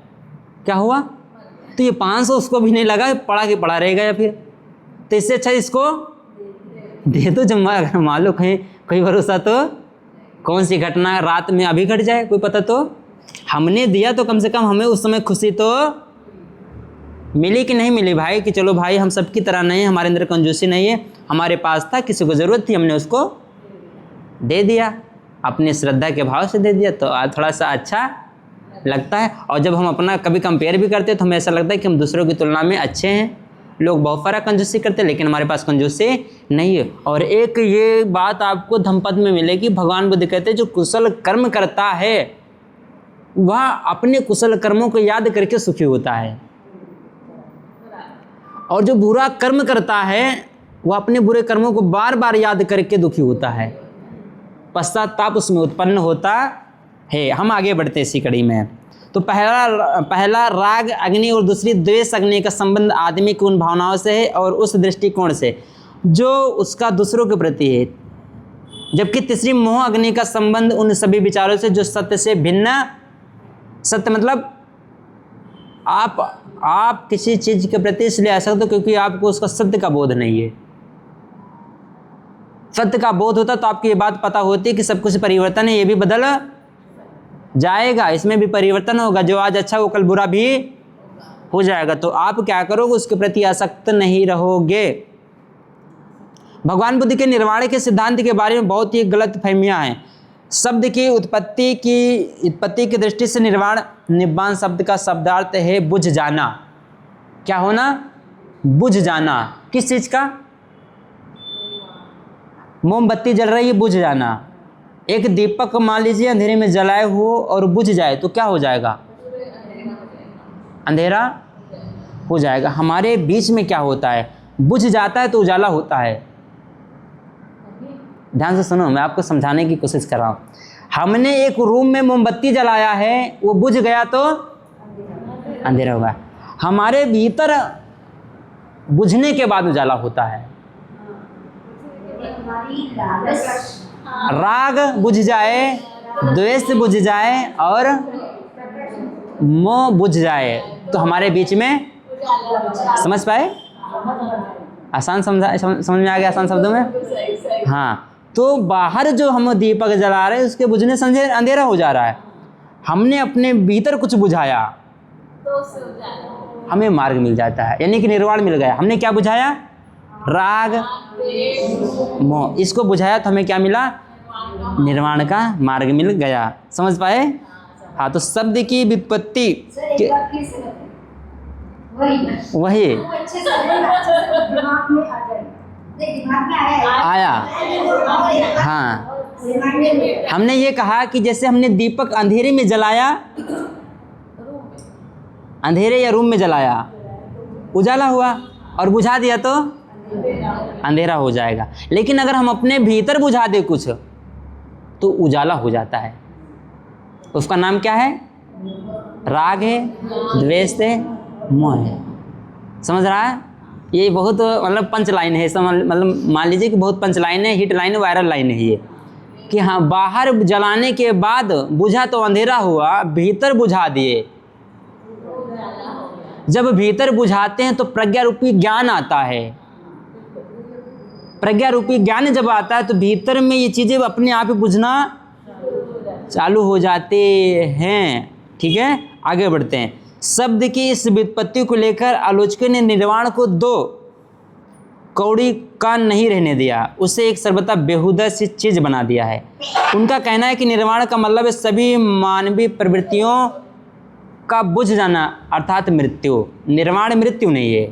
क्या हुआ, तो ये 500 उसको भी नहीं लगा, पड़ा कि पड़ा रहेगा। या फिर तो इससे अच्छा इसको दे दो, जब मान लो कहीं कोई भरोसा तो कौन सी घटना रात में अभी घट जाए, कोई पता। तो हमने दिया तो कम से कम हमें उस समय खुशी तो मिली कि नहीं मिली भाई, कि चलो भाई हम सबकी तरह नहीं है, हमारे अंदर कंजूसी नहीं है, हमारे पास था, किसी को ज़रूरत थी, हमने उसको दे दिया, अपनी श्रद्धा के भाव से दे दिया, तो आज थोड़ा सा अच्छा लगता है। और जब हम अपना कभी कंपेयर भी करते हैं तो हमें ऐसा लगता है कि हम दूसरों की तुलना में अच्छे हैं। लोग बहुत सारा कंजूसी करते हैं लेकिन हमारे पास कंजूसी नहीं है। और एक ये बात आपको धम्मपद में मिलेगी, भगवान बुद्ध कहते हैं जो कुशल कर्म करता है वह अपने कुशल कर्मों को याद करके सुखी होता है, और जो बुरा कर्म करता है वह अपने बुरे कर्मों को बार बार याद करके दुखी होता है, पश्चाताप उसमें उत्पन्न होता है। हम आगे बढ़ते इसी कड़ी में। तो पहला राग अग्नि और दूसरी द्वेष अग्नि का संबंध आदमी की उन भावनाओं से है और उस दृष्टिकोण से जो उसका दूसरों के प्रति है, जबकि तीसरी मोह अग्नि का संबंध उन सभी विचारों से जो सत्य से भिन्न, सत्य मतलब आप किसी चीज के प्रति इसलिए असक्त हो क्योंकि आपको उसका सत्य का बोध नहीं है। सत्य का बोध होता तो आपको ये बात पता होती है कि सब कुछ परिवर्तन है, ये भी बदल जाएगा, इसमें भी परिवर्तन होगा, जो आज अच्छा वो कल बुरा भी हो जाएगा। तो आप क्या करोगे, उसके प्रति आसक्त नहीं रहोगे। भगवान बुद्ध के निर्वाण के सिद्धांत के बारे में बहुत ही गलत फहमियाँ हैं। शब्द की उत्पत्ति की दृष्टि से निब्बान शब्द का शब्दार्थ है बुझ जाना। क्या होना, बुझ जाना। किस चीज का, मोमबत्ती जल रही है, बुझ जाना। एक दीपक मान लीजिए अंधेरे में जलाए हो और बुझ जाए तो क्या हो जाएगा, अंधेरा हो जाएगा। हमारे बीच में क्या होता है, बुझ जाता है तो उजाला होता है। ध्यान से सुनो, मैं आपको समझाने की कोशिश कर रहा हूँ। हमने एक रूम में मोमबत्ती जलाया है, वो बुझ गया तो अंधेरा होगा। हमारे भीतर बुझने के बाद उजाला होता है। राग बुझ जाए, द्वेष बुझ जाए और मोह बुझ जाए तो हमारे बीच में, समझ पाए, आसान समझ में आ गया, आसान शब्दों में। हाँ, तो बाहर जो हम दीपक जला रहे हैं उसके बुझने से अंधेरा हो जा रहा है। हमने अपने भीतर कुछ बुझाया हमें मार्ग मिल जाता है, यानी कि निर्वाण मिल गया। हमने क्या बुझाया, राग मोह, इसको बुझाया तो हमें क्या मिला, निर्वाण का मार्ग मिल गया। समझ पाए। हाँ, तो शब्द की विपत्ति वही आया। हाँ, हमने ये कहा कि जैसे हमने दीपक अंधेरे में जलाया अंधेरे या रूम में जलाया, उजाला हुआ, और बुझा दिया तो अंधेरा हो जाएगा। लेकिन अगर हम अपने भीतर बुझा दे कुछ तो उजाला हो जाता है। उसका नाम क्या है? राग है, द्वेष है, मोह है। समझ रहा है? ये बहुत मतलब पंच लाइन है, मतलब मान लीजिए कि बहुत पंच लाइन है, हिट लाइन है, वायरल लाइन है ये, कि हाँ बाहर जलाने के बाद बुझा तो अंधेरा हुआ, भीतर बुझा दिए। जब भीतर बुझाते हैं तो प्रज्ञा रूपी ज्ञान आता है। प्रज्ञा रूपी ज्ञान जब आता है तो भीतर में ये चीज़ें अपने आप ही बुझना चालू हो जाते हैं। ठीक है, आगे बढ़ते हैं। शब्द की इस व्युत्पत्ति को लेकर आलोचकों ने निर्वाण को दो कौड़ी का नहीं रहने दिया, उसे एक सर्वथा बेहुदा सी चीज़ बना दिया है। उनका कहना है कि निर्वाण का मतलब है सभी मानवीय प्रवृत्तियों का बुझ जाना, अर्थात मृत्यु। निर्वाण मृत्यु नहीं है,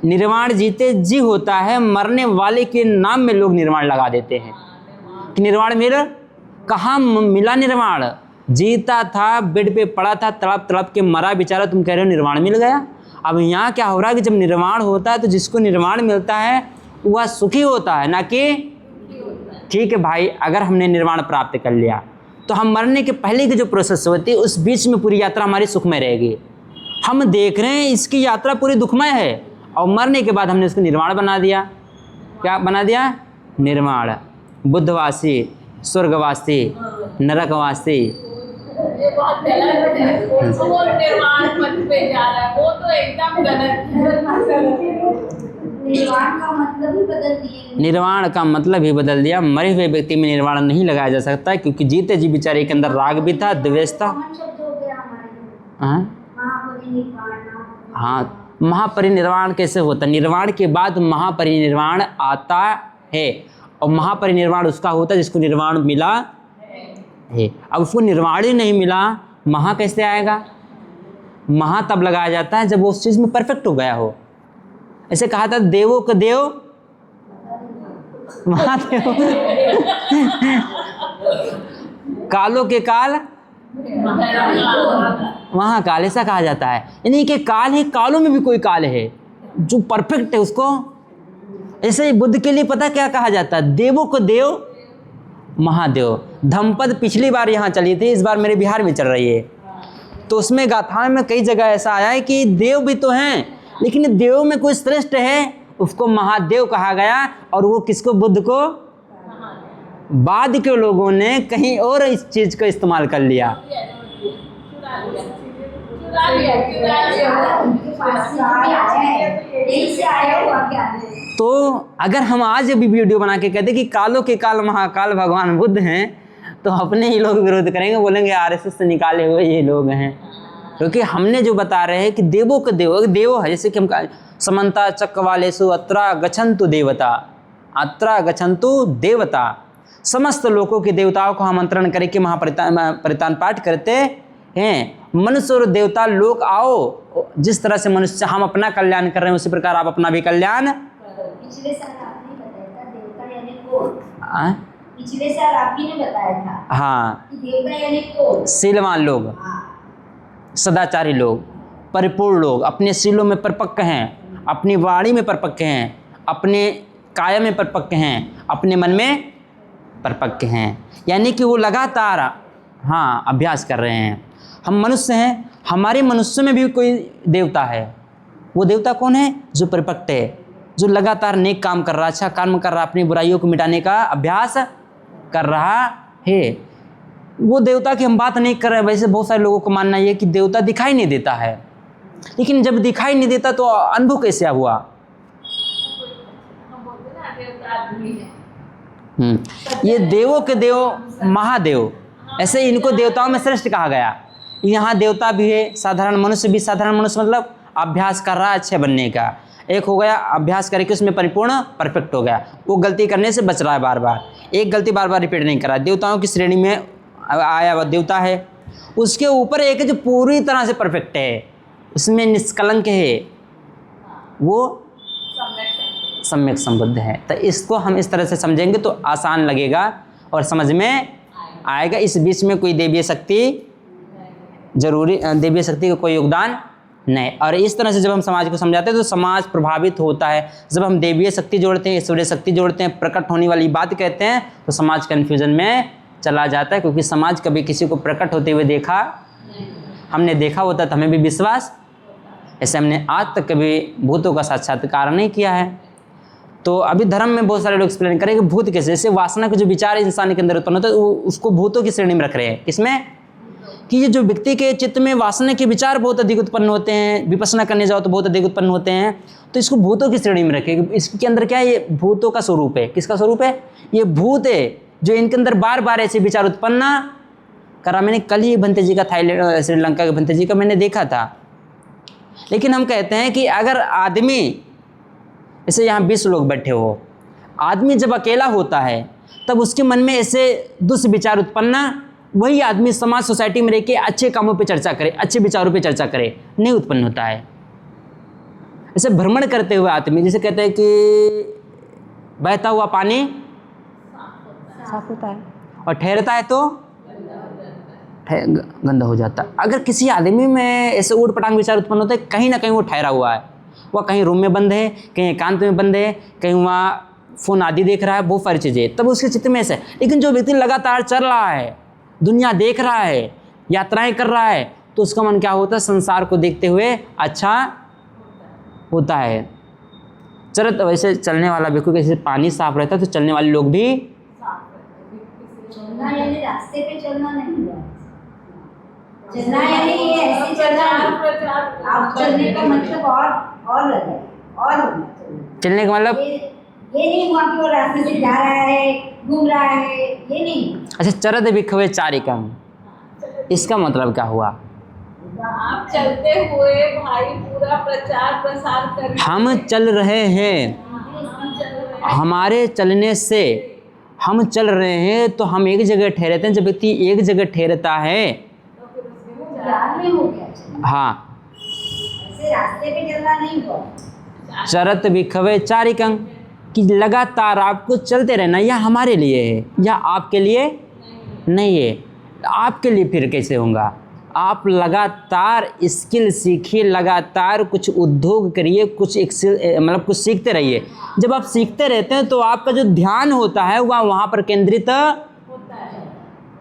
निर्वाण जीते जी होता है। मरने वाले के नाम में लोग निर्वाण लगा देते हैं कि निर्वाण मिला। कहाँ मिला निर्वाण? जीता था, बेड पे पड़ा था, तड़प तड़प के मरा बेचारा, तुम कह रहे हो निर्वाण मिल गया। अब यहाँ क्या हो रहा है कि जब निर्वाण होता है तो जिसको निर्वाण मिलता है वह सुखी होता है, ना कि ठीक है भाई। अगर हमने निर्वाण प्राप्त कर लिया तो हम मरने के पहले की जो प्रोसेस होती है उस बीच में पूरी यात्रा हमारी सुखमय रहेगी। हम देख रहे हैं इसकी यात्रा पूरी दुखमय है और मरने के बाद हमने उसको निर्वाण बना दिया। क्या बना दिया? निर्वाण। बुद्धवासी, स्वर्गवासी, नरकवासी। ये बहुत गलत है। वो निर्वाण पथ पे जा रहा है, वो तो एकदम गलत है। निर्वाण का मतलब ही बदल दिया। निर्वाण का मतलब ही बदल दिया। मरे हुए व्यक्ति में निर्वाण नहीं लगाया जा सकता क्योंकि जीते जी बेचारे के अंदर राग भी था, द्वेष था। हाँ, महापरिनिर्वाण कैसे होता? निर्वाण के बाद महापरिनिर्वाण आता है और महापरिनिर्वाण उसका होता है जिसको निर्वाण मिला है। अब उसको निर्वाण ही नहीं मिला, महा कैसे आएगा? महा तब लगाया जाता है जब वो उस चीज़ में परफेक्ट हो गया हो। ऐसे कहा था देवों का देव महादेव, कालों के काल महाकाल, ऐसा कहा जाता है। यानी कि काल है, कालों में भी कोई काल है जो परफेक्ट है उसको। ऐसे ही बुद्ध के लिए पता क्या कहा जाता है? देवों को देव महादेव। धम्मपद पिछली बार यहाँ चली थी, इस बार मेरे बिहार में चल रही है। तो उसमें गाथाओं में कई जगह ऐसा आया है कि देव भी तो हैं लेकिन देव में कोई श्रेष्ठ है, उसको महादेव कहा गया। और वो किसको? बुद्ध को। बाद के लोगों ने कहीं और इस चीज को इस्तेमाल कर लिया। तो अगर हम आज भी वीडियो बना के कहते कि कालों के काल महाकाल भगवान बुद्ध हैं तो अपने ही लोग विरोध करेंगे, बोलेंगे आरएसएस से निकाले हुए ये लोग हैं। क्योंकि हमने जो बता रहे हैं कि देवों के देव देव है, जैसे कि हम समन्ता चक्रवालेषु अत्रा गच्छन्तु देवता, अत्रा गच्छन्तु देवता। समस्त लोगों के देवताओं को आमंत्रण करके महापरितान पाठ करते हैं। मनुष्य और देवता लोग आओ, जिस तरह से मनुष्य हम अपना कल्याण कर रहे हैं उसी प्रकार आप अपना भी कल्याण। पिछले साल आपने बताया था देवता यानी कौन? पिछले साल आप ही ने बताया था। हाँ, देवता यानी कौन? शीलवान लोग, सदाचारी लोग, परिपूर्ण लोग, अपने शीलों में परिपक्व हैं, अपनी वाणी में परिपक्व हैं, अपने काया में परिपक्व हैं, अपने मन में परिपक्व हैं। यानी कि वो लगातार हाँ अभ्यास कर रहे हैं। हम मनुष्य हैं, हमारे मनुष्य में भी कोई देवता है। वो देवता कौन है? जो परिपक्व है, जो लगातार नेक काम कर रहा, अच्छा कर्म कर रहा, अपनी बुराइयों को मिटाने का अभ्यास कर रहा है। वो देवता की हम बात नहीं कर रहे हैं। वैसे बहुत सारे लोगों को मानना ये कि देवता दिखाई नहीं देता है, लेकिन जब दिखाई नहीं देता तो अनुभव कैसे हुआ? ये देवों के देव महादेव, ऐसे इनको देवताओं में श्रेष्ठ कहा गया। यहाँ देवता भी है, साधारण मनुष्य भी। साधारण मनुष्य मतलब अभ्यास कर रहा है अच्छे बनने का। एक हो गया अभ्यास करके उसमें परिपूर्ण परफेक्ट हो गया, वो गलती करने से बच रहा है बार बार, एक गलती बार बार रिपीट नहीं कर रहा। देवताओं की श्रेणी में आया वह देवता है। उसके ऊपर एक जो पूरी तरह से परफेक्ट है, उसमें निष्कलंक है, वो सम्यक संबुद्ध है। तो इसको हम इस तरह से समझेंगे तो आसान लगेगा और समझ में आएगा। इस बीच में कोई देवीय शक्ति जरूरी, देवीय शक्ति का कोई योगदान नहीं। और इस तरह से जब हम समाज को समझाते हैं तो समाज प्रभावित होता है। जब हम देवीय शक्ति जोड़ते हैं, ईश्वरीय शक्ति जोड़ते हैं, प्रकट होने वाली बात कहते हैं तो समाज कन्फ्यूजन में चला जाता है, क्योंकि समाज कभी किसी को प्रकट होते हुए देखा, हमने देखा होता तो हमें भी विश्वास, ऐसे हमने आज तक कभी भूतों का साक्षात्कार नहीं किया है। तो अभी धर्म में बहुत सारे लोग एक्सप्लेन करेंगे भूत कैसे, जैसे वासना के जो विचार इंसान के अंदर उत्पन्न होता है उसको भूतों की श्रेणी में रख रहे हैं। किसमें? कि ये जो व्यक्ति के चित्त में वासना के विचार बहुत अधिक उत्पन्न होते हैं, विपස්සना करने जाओ तो बहुत अधिक उत्पन्न होते हैं, तो इसको भूतों की श्रेणी में रखें। इसके अंदर क्या है? ये भूतों का स्वरूप है। किसका स्वरूप है? ये भूत है जो इनके अंदर बार बार ऐसे विचार उत्पन्न करा। मैंने कल ही भंते जी का, थाईलैंड श्रीलंका के भंते जी का मैंने देखा था। लेकिन हम कहते हैं कि अगर आदमी, जैसे यहाँ 20 लोग बैठे हो, आदमी जब अकेला होता है तब उसके मन में ऐसे दुष्विचार उत्पन्न, वही आदमी समाज सोसाइटी में रह के अच्छे कामों पे चर्चा करे, अच्छे विचारों पे चर्चा करे, नहीं उत्पन्न होता है। ऐसे भ्रमण करते हुए आदमी, जैसे कहते हैं कि बहता हुआ पानी साफ होता है और ठहरता है तो गंदा हो जाता है। अगर किसी आदमी में ऐसे ऊट पटांग विचार उत्पन्न होता है, कहीं ना कहीं वो ठहरा हुआ है, वह कहीं रूम में बंद है, कहीं एकांत में बंद है, कहीं वहाँ फ़ोन आदि देख रहा है, बहुत सारी चीज़ें, तब उसके चित्त में ऐसे। लेकिन जो व्यक्ति लगातार चल रहा है, दुनिया देख रहा है, यात्राएं कर रहा है, तो उसका मन क्या होता है? संसार को देखते हुए अच्छा होता है। चलत वैसे चलने वाला व्यक्ति जैसे पानी साफ रहता है तो चलने वाले लोग भी चलना यानी रास्ते पे चलना नहीं है, चलना यानी ये ऐसे चलना। आप चलने का मतलब और अलग है, और होना चाहिए। चलने का मतलब ये नहीं हुआ कि वो रास्ते से जा रहा है, घूम रहा है, ये नहीं। अच्छा, चरत भिक्खवे चारिकम, इसका मतलब क्या हुआ? आप चलते हुए भाई पूरा प्रचार प्रसार कर, हम चल रहे हैं, हमारे चलने से हम चल रहे हैं तो हम एक जगह ठहरते हैं। जब व्यक्ति एक जगह ठहरता है याद में हो गया, हाँ, ऐसे रास्ते पे चलना नहीं हुआ। चरत भिक्खवे चारिकं, कि लगातार आपको चलते रहना, यह हमारे लिए है, यह आपके लिए नहीं है। आपके लिए फिर कैसे होगा? आप लगातार स्किल सीखिए, लगातार कुछ उद्योग करिए, कुछ मतलब कुछ सीखते रहिए। जब आप सीखते रहते हैं तो आपका जो ध्यान होता है वह वहाँ पर केंद्रित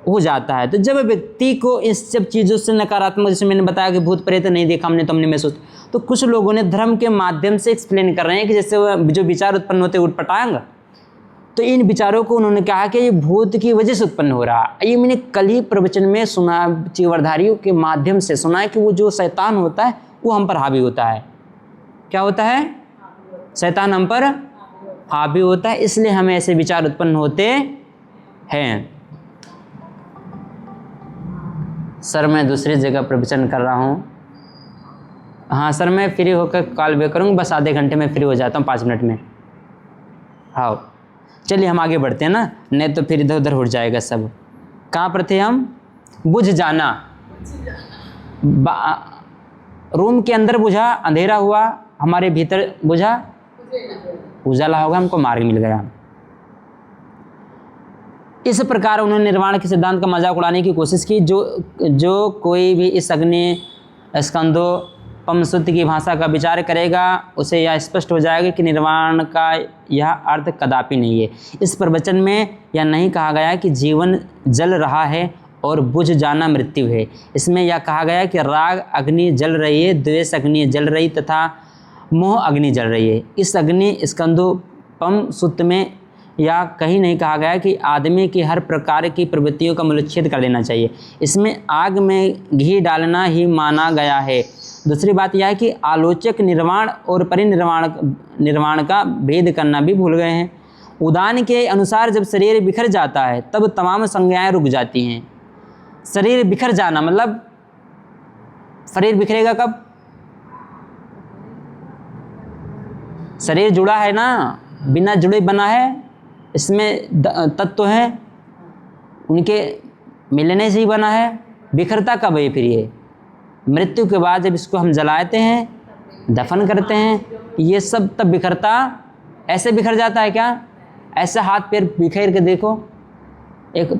हो जाता है। तो जब व्यक्ति को इस सब चीज़ों से नकारात्मक, जैसे मैंने बताया कि भूत प्रेत नहीं देखा हमने तो हमने महसूस, तो कुछ लोगों ने धर्म के माध्यम से एक्सप्लेन कर रहे हैं कि जैसे जो विचार उत्पन्न होते उठपटांग, तो इन विचारों को उन्होंने कहा कि ये भूत की वजह से उत्पन्न हो रहा। ये मैंने कल ही प्रवचन में सुना, चीवरधारियों के माध्यम से सुना है कि वो जो शैतान होता है वो हम पर हावी होता है। क्या होता है? शैतान हम पर हावी होता है, इसलिए हमें ऐसे विचार उत्पन्न होते हैं। सर मैं दूसरी जगह प्रवचन कर रहा हूँ। हाँ सर, मैं फ्री होकर कॉल बैक करूँगा, बस आधे घंटे में फ्री हो जाता हूँ, 5 मिनट में। हाँ चलिए हम आगे बढ़ते हैं ना, नहीं तो फिर इधर उधर उठ जाएगा सब। कहाँ पर थे हम? बुझ जाना। रूम के अंदर बुझा, अंधेरा हुआ, हमारे भीतर बुझा, उजाला होगा, हमको मार्ग मिल गया। इस प्रकार उन्होंने निर्वाण के सिद्धांत का मजाक उड़ाने की कोशिश की। जो कोई भी इस अग्नि स्कंदोपम सूत्र की भाषा का विचार करेगा उसे यह स्पष्ट हो जाएगा कि निर्वाण का यह अर्थ कदापि नहीं है। इस प्रवचन में यह नहीं कहा गया कि जीवन जल रहा है और बुझ जाना मृत्यु है। इसमें यह कहा गया कि राग अग्नि जल रही है, द्वेष अग्नि जल रही तथा मोह अग्नि जल रही है। इस अग्नि स्कंदोपम सूत्र में या कहीं नहीं कहा गया कि आदमी की हर प्रकार की प्रवृत्तियों का मूलच्छेद कर लेना चाहिए। इसमें आग में घी डालना ही माना गया है। दूसरी बात यह है कि आलोचक निर्वाण और परिनिर्वाण का भेद करना भी भूल गए हैं। उदान के अनुसार जब शरीर बिखर जाता है तब तमाम संज्ञाएं रुक जाती हैं। शरीर बिखर जाना मतलब शरीर बिखरेगा कब? शरीर जुड़ा है ना, बिना जुड़े बना है, इसमें तत्व हैं, उनके मिलने से ही बना है। बिखरता कब है फिर? ये मृत्यु के बाद जब इसको हम जलाते हैं, दफन करते हैं, ये सब तब बिखरता। ऐसे बिखर जाता है क्या? ऐसे हाथ पैर बिखेर के देखो, एक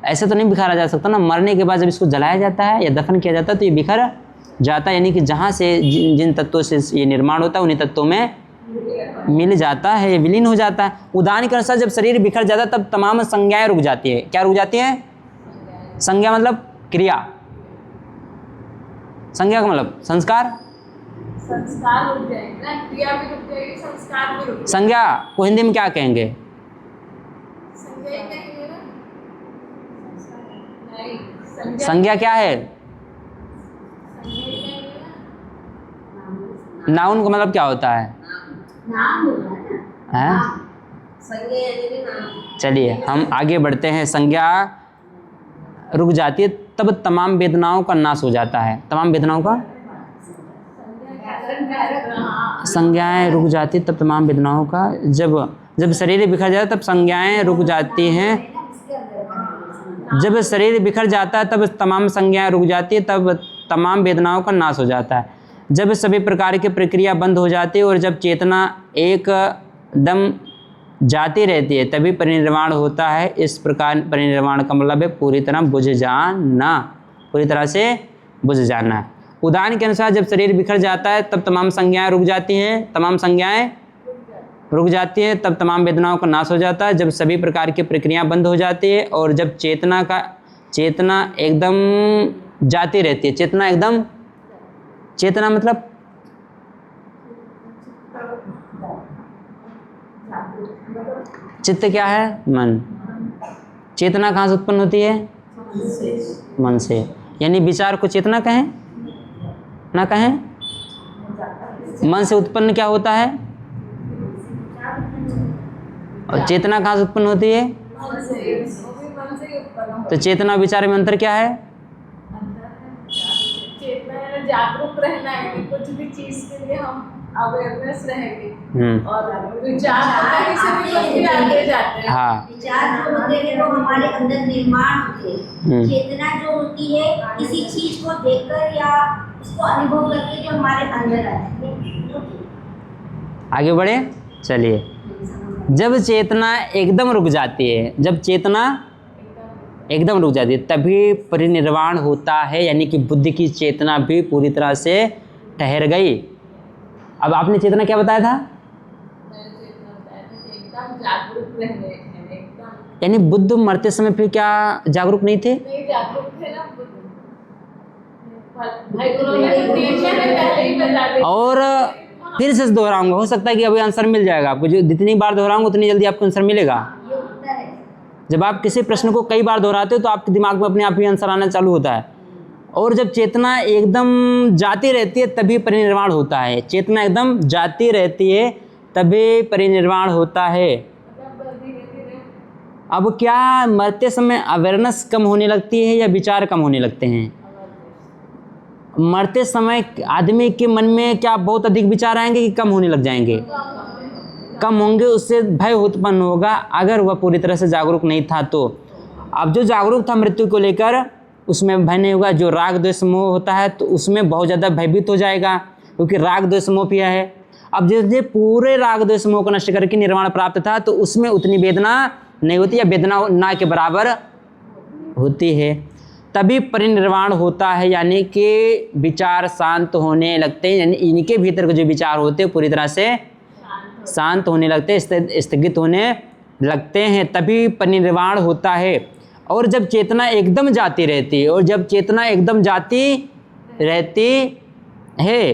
ऐसे तो नहीं बिखारा जा सकता ना। मरने के बाद जब इसको जलाया जाता है या दफन किया जाता है तो ये बिखर जाता है, यानी कि जहाँ से जिन तत्वों से ये निर्माण होता है उन्हीं तत्वों में मिल जाता है, विलीन हो जाता है। उदाहरण के अनुसार जब शरीर बिखर जाता है तब तमाम संज्ञाएं रुक जाती है। क्या रुक जाती है? संज्ञा मतलब क्रिया, संज्ञा का मतलब संस्कार, संस्कार रुक जाएंगे ना, क्रिया भी रुक जाएगी, संस्कार भी रुक जाएंगे। संज्ञा को हिंदी में क्या कहेंगे? संज्ञा ही कहेंगे ना? नहीं, संज्ञा संज्ञा क्या है? संज्ञा ही कहेंगे ना। नाउन का मतलब क्या होता है? नाम बोला ना, हैं? संज्ञा यानी कि नाम। चलिए हम आगे बढ़ते हैं। संज्ञा रुक जाती है तब तमाम वेदनाओं का नाश हो जाता है। तमाम वेदनाओं का, संज्ञाएं रुक जाती तब तमाम वेदनाओं का, जब शरीर बिखर जाता है तब संज्ञाएं रुक जाती हैं। जब शरीर बिखर जाता है तब तमाम संज्ञाएं रुक जाती है, तब तमाम वेदनाओं का नाश हो जाता है। जब सभी प्रकार की प्रक्रिया बंद हो जाती है और जब चेतना एकदम जाती रहती है तभी परिनिर्वाण होता है। इस प्रकार परिनिर्वाण का मतलब है पूरी तरह बुझ जाना, पूरी तरह से बुझ जाना। उदाहरण के अनुसार जब शरीर बिखर जाता है तब तमाम संज्ञाएं रुक जाती हैं, तमाम संज्ञाएं रुक जाती हैं, तब तमाम वेदनाओं का नाश हो जाता है। जब सभी प्रकार की प्रक्रिया बंद हो जाती है और जब चेतना एकदम जाती रहती है। चेतना एकदम, चेतना मतलब चित्त क्या है? मन। चेतना कहाँ से उत्पन्न होती है? मन से। यानी विचार को चेतना कहें ना कहें? मन से उत्पन्न क्या होता है? और चेतना कहाँ से उत्पन्न होती है? तो चेतना विचार में अंतर क्या है? चेतना जागरूक रहना है, कुछ भी चीज के लिए हम अवेयरनेस रहेंगे और विचार कहीं से भी कुछ भी आगे जाते हैं। हाँ, विचार जो होते हैं वो हमारे अंदर निर्माण होते हैं। चेतना जो होती है किसी चीज को देखकर या उसको अनुभव करके जो हमारे अंदर आती है। आगे बढ़े। चलिए, जब चेतना एकदम रुक जाती है, जब चेतना एकदम रुक जाती है तभी परिनिर्वाण होता है, यानी कि बुद्धि की चेतना भी पूरी तरह से ठहर गई। अब आपने चेतना क्या बताया था? एकदम जागरूक रहने, एकदम। यानी बुद्ध मरते समय फिर क्या जागरूक नहीं थे? नहीं जागरूक थे ना बुद्ध। भाई उन्होंने तो टीचर ने पहले ही बता दिया। और फिर से दोहराऊंगा, हो सकता है कि अभी आंसर मिल जाएगा आपको। जो जितनी बार दोहराऊंगा उतनी जल्दी आपको आंसर मिलेगा। जब आप किसी प्रश्न को कई बार दोहराते हो तो आपके दिमाग में अपने आप ही आंसर आना चालू होता है। और जब चेतना एकदम जाती रहती है तभी परिनिर्वाण होता है। चेतना एकदम जाती रहती है तभी परिनिर्वाण होता है। अब क्या मरते समय अवेयरनेस कम होने लगती है या विचार कम होने लगते हैं? मरते समय आदमी के मन में क्या बहुत अधिक विचार आएंगे कि कम होने लग जाएंगे? कम होंगे, उससे भय उत्पन्न होगा अगर वह पूरी तरह से जागरूक नहीं था तो। अब जो जागरूक था मृत्यु को लेकर उसमें भय नहीं होगा। जो राग द्वेष मोह होता है तो उसमें बहुत ज़्यादा भयभीत हो जाएगा, क्योंकि राग द्वेष मोह पिया है। अब जिसने पूरे राग द्वेष मोह को नष्ट करके निर्वाण प्राप्त था तो उसमें उतनी वेदना नहीं होती या वेदना ना के बराबर होती है। तभी परिनिर्वाण होता है, यानी कि विचार शांत होने लगते हैं। यानी इनके भीतर के जो विचार होते हैं पूरी तरह से शांत होने लगते हैं, स्थगित होने लगते हैं, तभी परिनिर्वाण होता है। और जब चेतना एकदम जाती रहती है, और जब चेतना एकदम जाती रहती है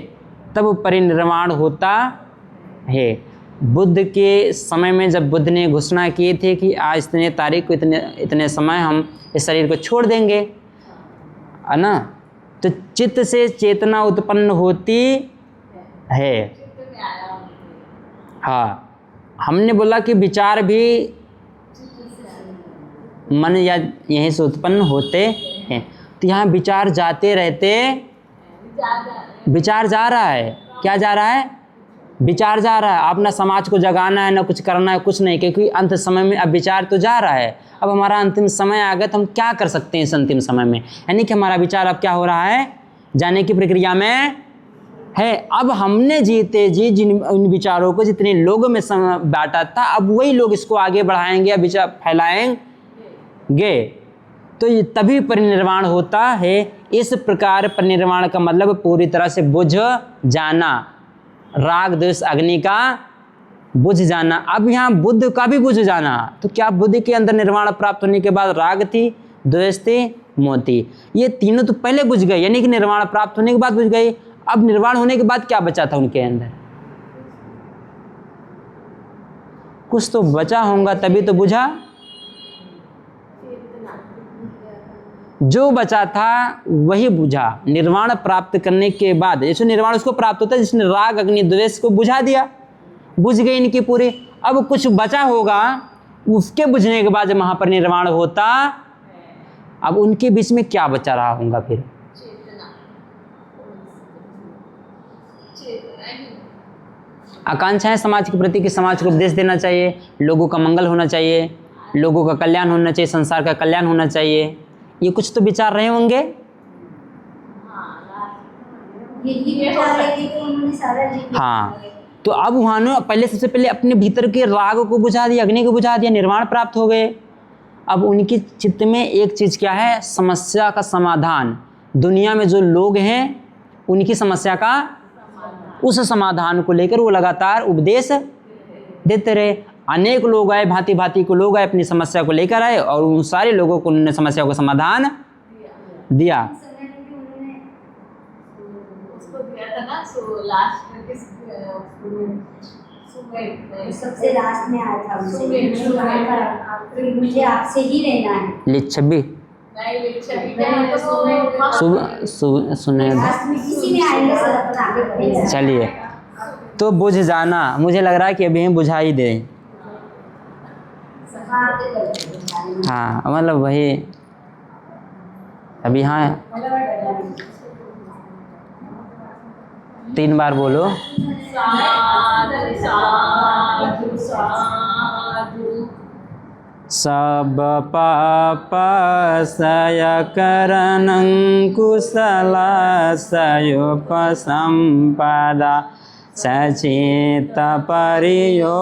तब परिनिर्वाण होता है। बुद्ध के समय में जब बुद्ध ने घोषणा की थी कि आज इतने तारीख को इतने समय हम इस शरीर को छोड़ देंगे, है ना, तो चित्त से चेतना उत्पन्न होती है। हाँ, हमने बोला कि विचार भी मन या यहीं से उत्पन्न होते हैं। तो यहाँ विचार जाते रहते, विचार जा रहा है। क्या जा रहा है? विचार जा रहा है। आप ना समाज को जगाना है ना कुछ करना है, कुछ नहीं, क्योंकि अंत समय में अब विचार तो जा रहा है। अब हमारा अंतिम समय आ गया तो हम क्या कर सकते हैं इस अंतिम समय में? यानी कि हमारा विचार अब क्या हो रहा है? जाने की प्रक्रिया में है। अब हमने जीते जी जिन विचारों को जितने लोगों में बांटा था, अब वही लोग इसको आगे बढ़ाएंगे या विचार फैलाएंगे। तो ये तभी परिनिर्वाण होता है। इस प्रकार परिनिर्वाण का मतलब पूरी तरह से बुझ जाना, राग द्वेष अग्नि का बुझ जाना। अब यहाँ बुद्ध का भी बुझ जाना, तो क्या बुद्ध के अंदर निर्वाण प्राप्त होने के बाद राग थी, द्वेष थी, मोह थी, ये तीनों तो पहले बुझ गए, यानी कि निर्वाण प्राप्त होने के बाद बुझ गई। अब निर्वाण होने के बाद क्या बचा था उनके अंदर? कुछ तो बचा होगा, तभी तो बुझा। जो बचा था वही बुझा निर्वाण प्राप्त करने के बाद। जैसे निर्वाण उसको प्राप्त होता है जिसने राग अग्नि द्वेष को बुझा दिया, बुझ गई इनकी पूरी। अब कुछ बचा होगा, उसके बुझने के बाद जब वहां पर निर्वाण होता, अब उनके बीच में क्या बचा रहा होगा फिर? आकांक्षाएं समाज के प्रति कि समाज को उपदेश देना चाहिए, लोगों का मंगल होना चाहिए, लोगों का कल्याण होना चाहिए, संसार का कल्याण होना चाहिए, ये कुछ तो विचार रहे होंगे। हाँ, तो अब उन्होंने पहले सबसे पहले अपने भीतर के राग को बुझा दिया, अग्नि को बुझा दिया, निर्वाण प्राप्त हो गए। अब उनकी चित्त में एक चीज क्या है? समस्या का समाधान। दुनिया में जो लोग हैं उनकी समस्या का, उस समाधान को लेकर वो लगातार उपदेश देते रहे। अनेक लोग आए, भांति भांति के लोग आए, अपनी समस्या को लेकर आए और उन सारे लोगों को उन्होंने समस्या को समाधान दिया। उसको दिया था ना, सो लास्ट में किस सबसे लास्ट में आया था, मुझे आपसे ही रहना है। लिच्छवी सुने, चलिए तो बुझ जाना। मुझे लग रहा है कि अभी हम बुझा ही दें। हाँ, मतलब वही अभी। हाँ, 3 बार बोलो। सब पाप सय करणं कुशलासयोपसंपदा सचेत परियोदपनं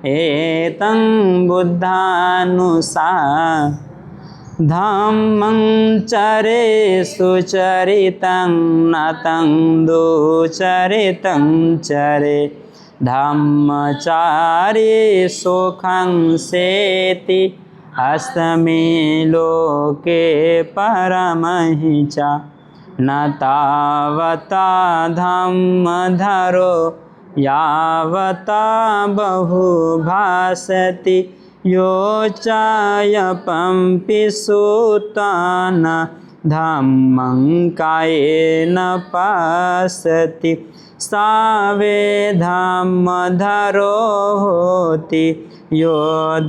एतं बुद्धानुसा धम्मं चरे सुचरितं नतं दुचरितं चरे धम्मचारी सुखं सेति अस्तमे लोके परमहि च न तावता धम्मधरो यावता बहुभासति यो चायपंपि सुतान धम्मं कायेन पश्यति सावे धम्मधरो होति यो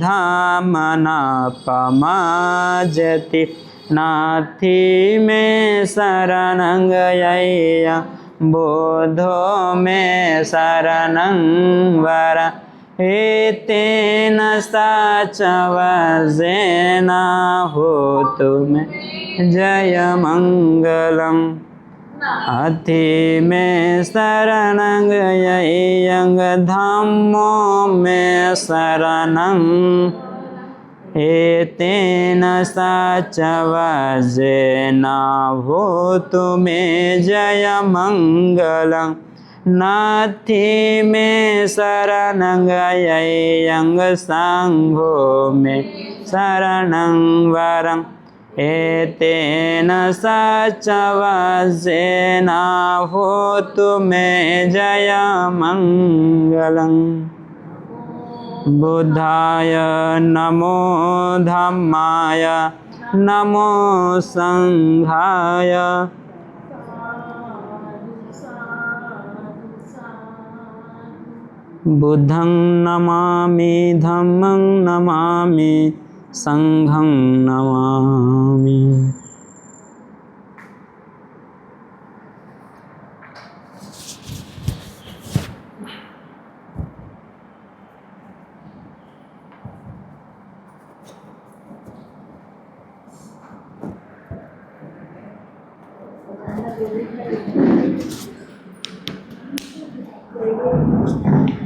धम्मनापमाजति नाथि मे शरणं गय्या बोधो मे शरणं वर एतेन साचवजेन होतु मे जयमंगलम् अथि मे शरणं गय्यं धम्मो मे शरणं एतेन साचवजेन होतु मे जयमंगलम् नाथि मे शरणं गय्यं संघो मे शरणं वरम् एतेन साचवजेन होतु मे जयमंगलम्। बुद्धाय नमो धम्माय नमो संघाय बुद्धं नमामि धम्मं नमामि संघं नमामि। Thank you.